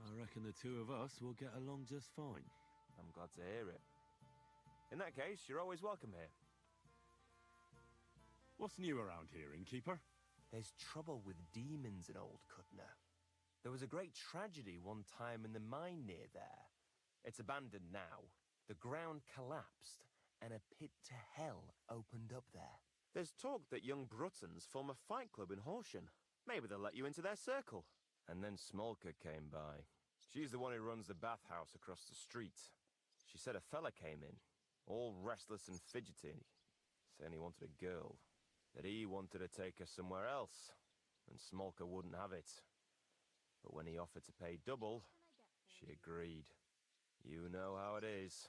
I reckon the two of us will get along just fine. I'm glad to hear it. In that case, you're always welcome here. What's new around here, innkeeper? There's trouble with demons in Old Cutner. There was a great tragedy one time in the mine near there. It's abandoned now. The ground collapsed, and a pit to hell opened up there. There's talk that young Bruttons form a fight club in Horsham. Maybe they'll let you into their circle. And then Smolka came by. She's the one who runs the bathhouse across the street. She said a fella came in, all restless and fidgety, saying he wanted a girl. That he wanted to take her somewhere else, and Smolka wouldn't have it. But when he offered to pay double, she agreed. You know how it is.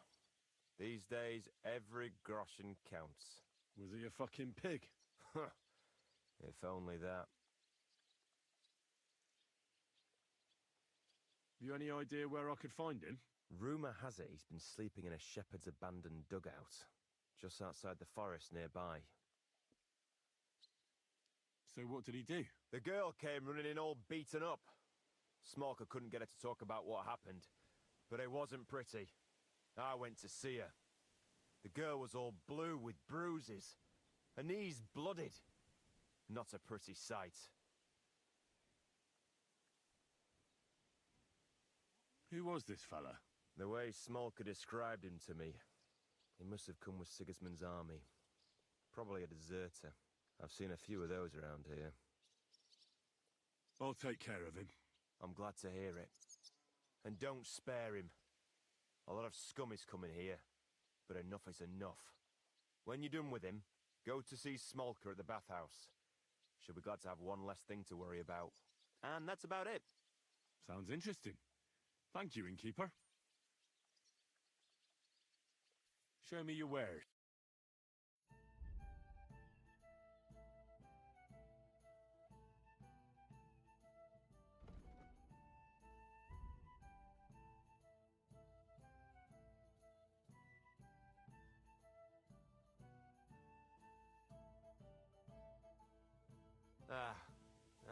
These days, every groschen counts. Was he a fucking pig? If only that. You any idea where I could find him? Rumour has it he's been sleeping in a shepherd's abandoned dugout, just outside the forest nearby. So what did he do? The girl came running in all beaten up. Smolka couldn't get her to talk about what happened, but it wasn't pretty. I went to see her. The girl was all blue with bruises, her knees blooded. Not a pretty sight. Who was this fella? The way Smolka described him to me, he must have come with Sigismund's army. Probably a deserter. I've seen a few of those around here. I'll take care of him. I'm glad to hear it. And don't spare him. A lot of scum is coming here, but enough is enough. When you're done with him, go to see Smolka at the bathhouse. She'll be glad to have one less thing to worry about. And that's about it. Sounds interesting. Thank you, innkeeper. Show me your wares.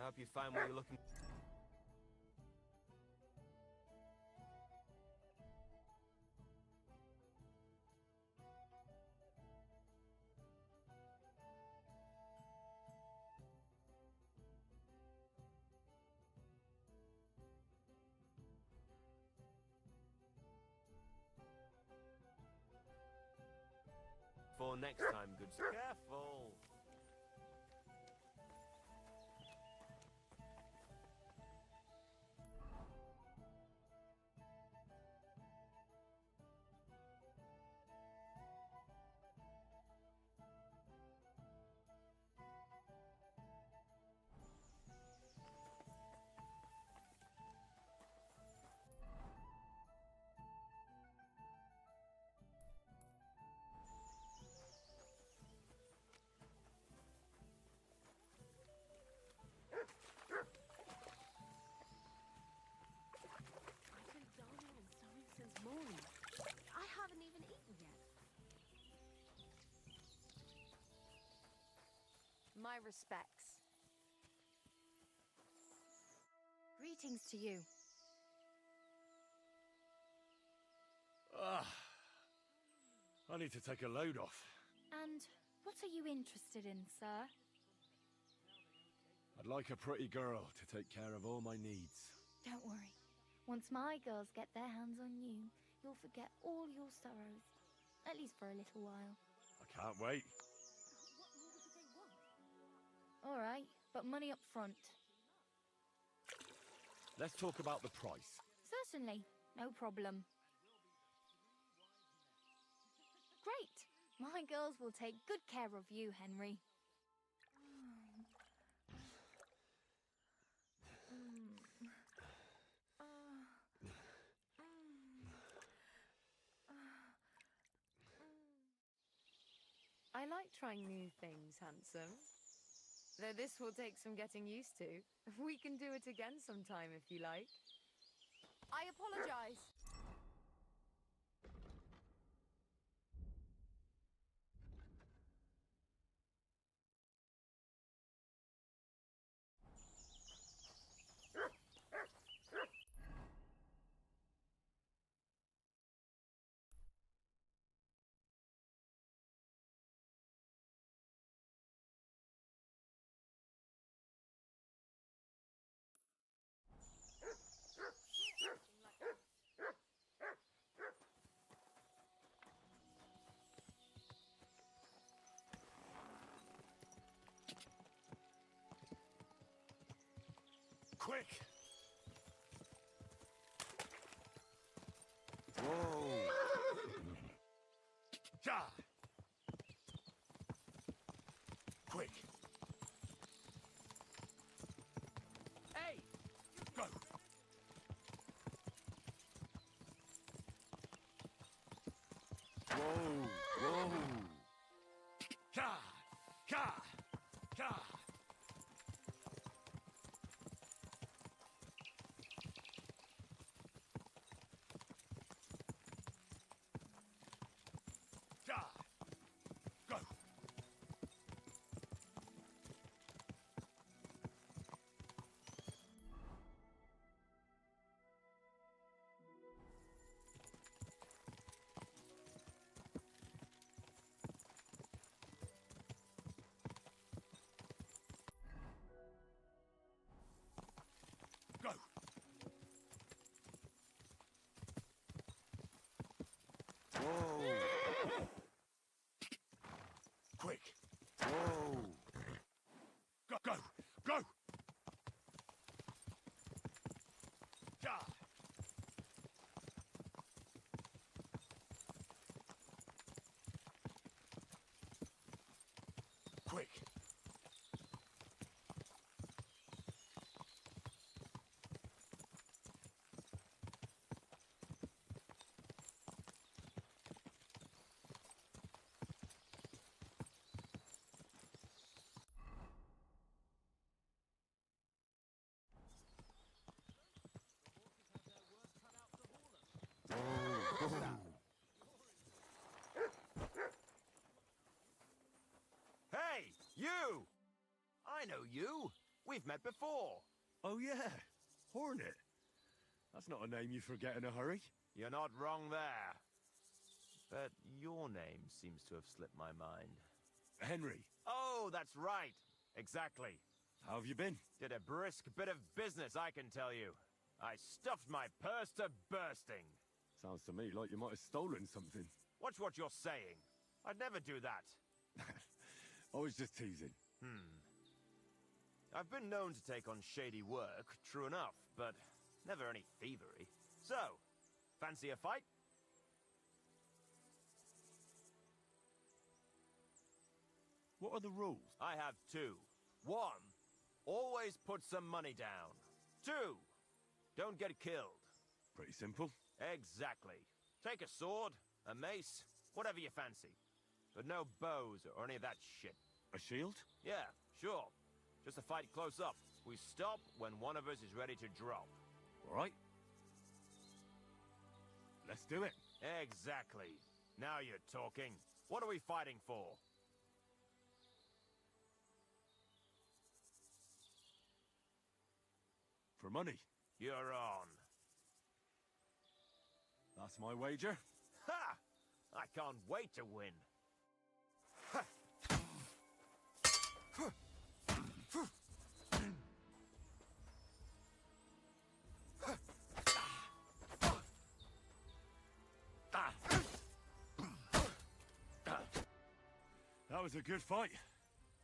I hope you find what you're looking for. For next time, good. Careful! Morning. I haven't even eaten yet. My respects. Greetings to you. I need to take a load off. And what are you interested in, sir? I'd like a pretty girl to take care of all my needs. Don't worry. Once my girls get their hands on you, you'll forget all your sorrows. At least for a little while. I can't wait. All right, but money up front. let's talk about the price. Certainly, no problem. Great! My girls will take good care of you, Henry. I like trying new things, handsome. Though this will take some getting used to. We can do it again sometime if you like. I apologize. Quick! Whoa! Ja! Quick! Hey! Go! Whoa! Whoa! Ja! Ja! Ja! Ja! Go! Go! Whoa! Quick! Whoa! Go! Go! Go! Ja! Quick! Hey, you! I know you. We've met before. Oh yeah, Hornet. That's not a name you forget in a hurry. You're not wrong there. But your name seems to have slipped my mind. Henry. Oh, that's right. Exactly. How have you been? Did a brisk bit of business, I can tell you. I stuffed my purse to bursting. Sounds to me like you might have stolen something. Watch what you're saying. I'd never do that. I was just teasing. I've been known to take on shady work, true enough, but never any thievery. So, fancy a fight? What are the rules? I have two. One, always put some money down. Two, don't get killed. Pretty simple. Exactly. Take a sword, a mace, whatever you fancy. But no bows or any of that shit. A shield? Yeah, sure. Just a fight close up. We stop when one of us is ready to drop. All right. Let's do it. Exactly. Now you're talking. What are we fighting for? For money. You're on. That's my wager. Ha! I can't wait to win. That was a good fight.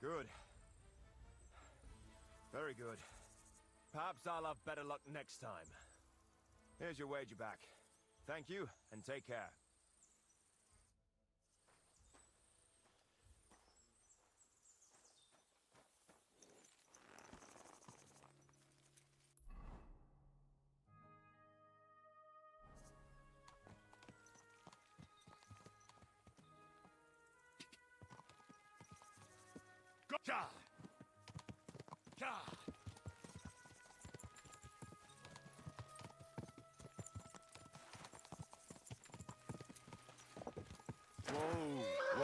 Good. Very good. Perhaps I'll have better luck next time. Here's your wager back. Thank you, and take care. Gotcha! Ka! Whoa!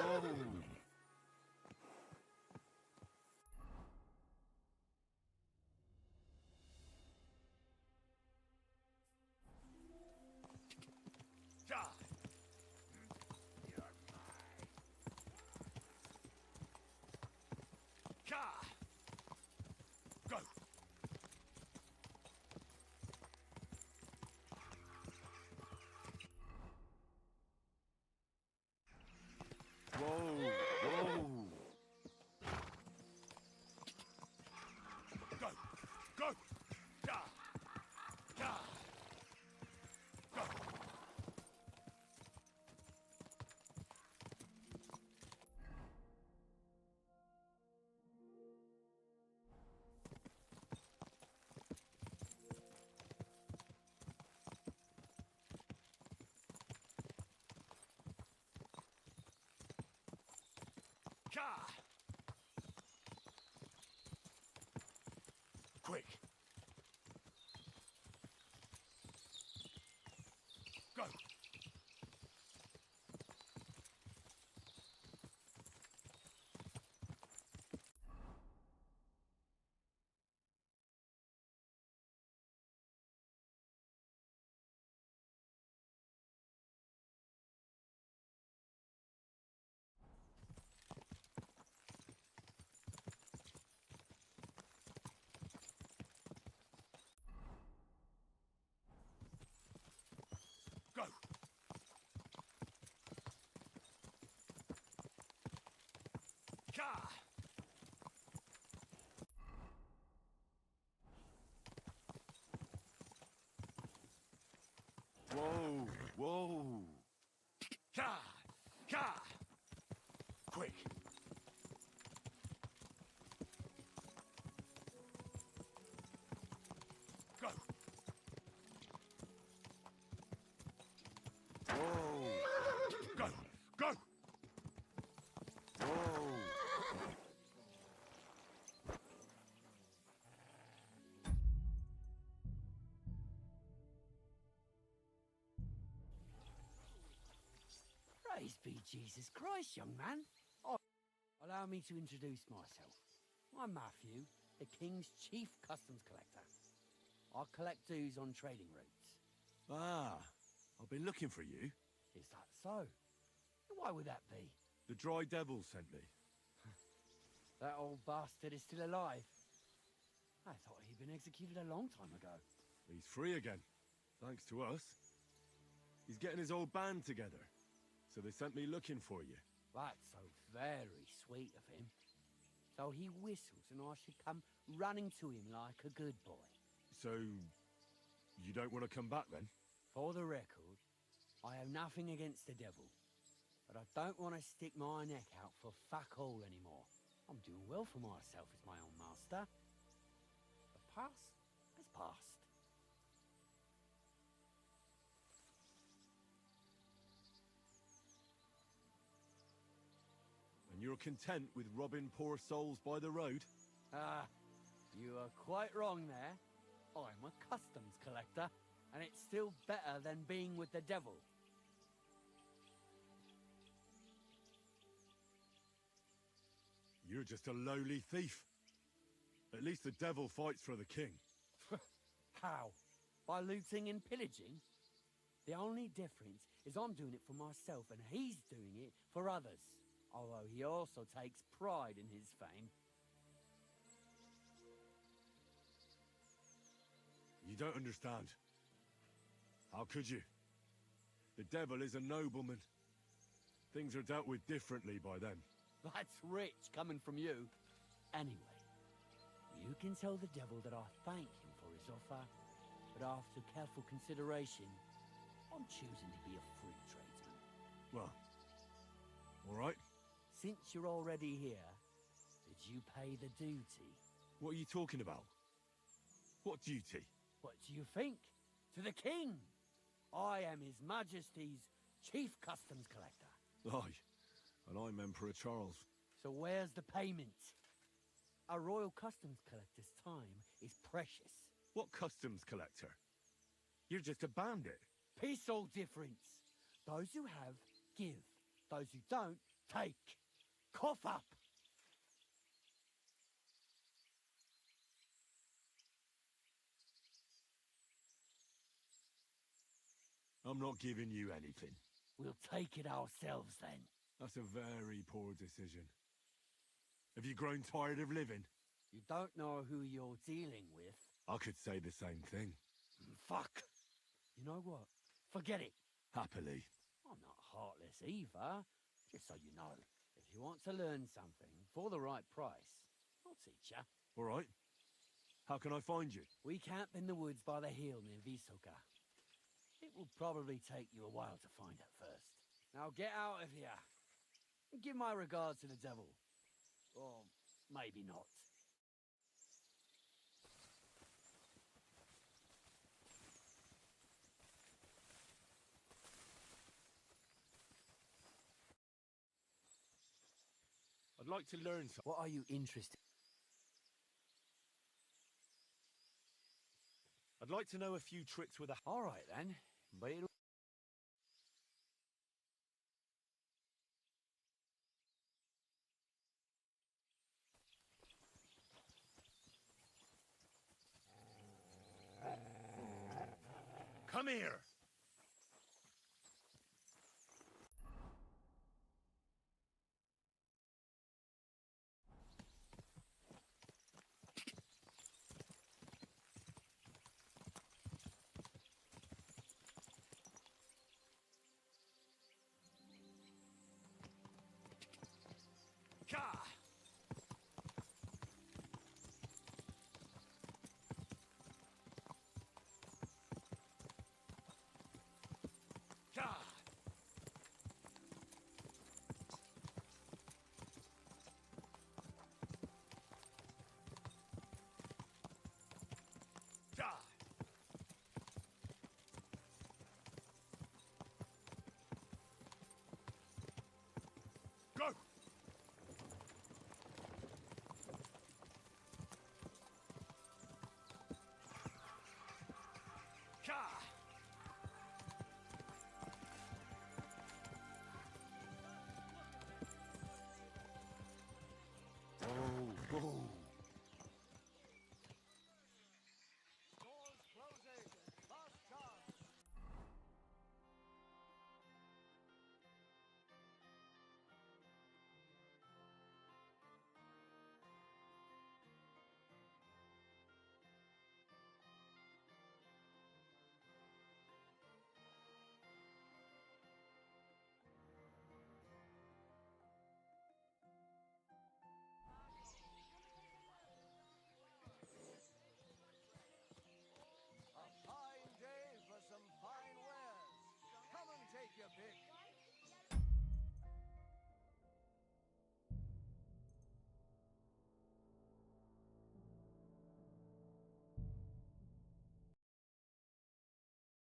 Ja! Ka! Go! Whoa! Go! Go! Ja! Ja! Go! Ka! Quick! Go! Go! Ka! Whoa! Ka! Ka! Quick! Go! Go! Go! Praise be Jesus Christ, young man. Oh, allow me to introduce myself. I'm Matthew, the King's chief customs collector. I collect dues on trading routes. Ah, I've been looking for you. Is that so? Why would that be? The Dry Devil sent me. That old bastard is still alive. I thought he'd been executed a long time ago. He's free again, thanks to us. He's getting his old band together, so they sent me looking for you. That's so very sweet of him. So he whistles and I should come running to him like a good boy. So, you don't want to come back then? For the record, I have nothing against the devil. But I don't want to stick my neck out for fuck all anymore. I'm doing well for myself as my own master. The past is past. And you're content with robbing poor souls by the road? Ah, you are quite wrong there. I'm a customs collector, and it's still better than being with the devil. You're just a lowly thief. At least the devil fights for the king. How? By looting and pillaging? The only difference is I'm doing it for myself and he's doing it for others. Although he also takes pride in his fame. You don't understand. How could you? The devil is a nobleman. Things are dealt with differently by them. That's rich coming from you. Anyway, you can tell the devil that I thank him for offer, but after careful consideration, I'm choosing to be a free tradesman. Well, all right. Since you're already here, did you pay the duty? What are you talking about? What duty? What do you think? To the king! I am His Majesty's Chief Customs Collector. Aye, and I'm Emperor Charles. So where's the payment? A royal customs collector's time is precious. What customs collector? You're just a bandit. Peace all difference. Those who have, give. Those who don't, take. Cough up! I'm not giving you anything. We'll take it ourselves then. That's a very poor decision. Have you grown tired of living? You don't know who you're dealing with. I could say the same thing. Fuck! You know what? Forget it. Happily. I'm not heartless either. Just so you know. If you want to learn something for the right price, I'll teach ya. All right. How can I find you? We camp in the woods by the hill near Visoka. It will probably take you a while to find it first. Now get out of here. And give my regards to the devil. Or maybe not. I'd like to learn something. What are you interested in? I'd like to know a few tricks with a... All right, then. But it'll... Come here! Ka!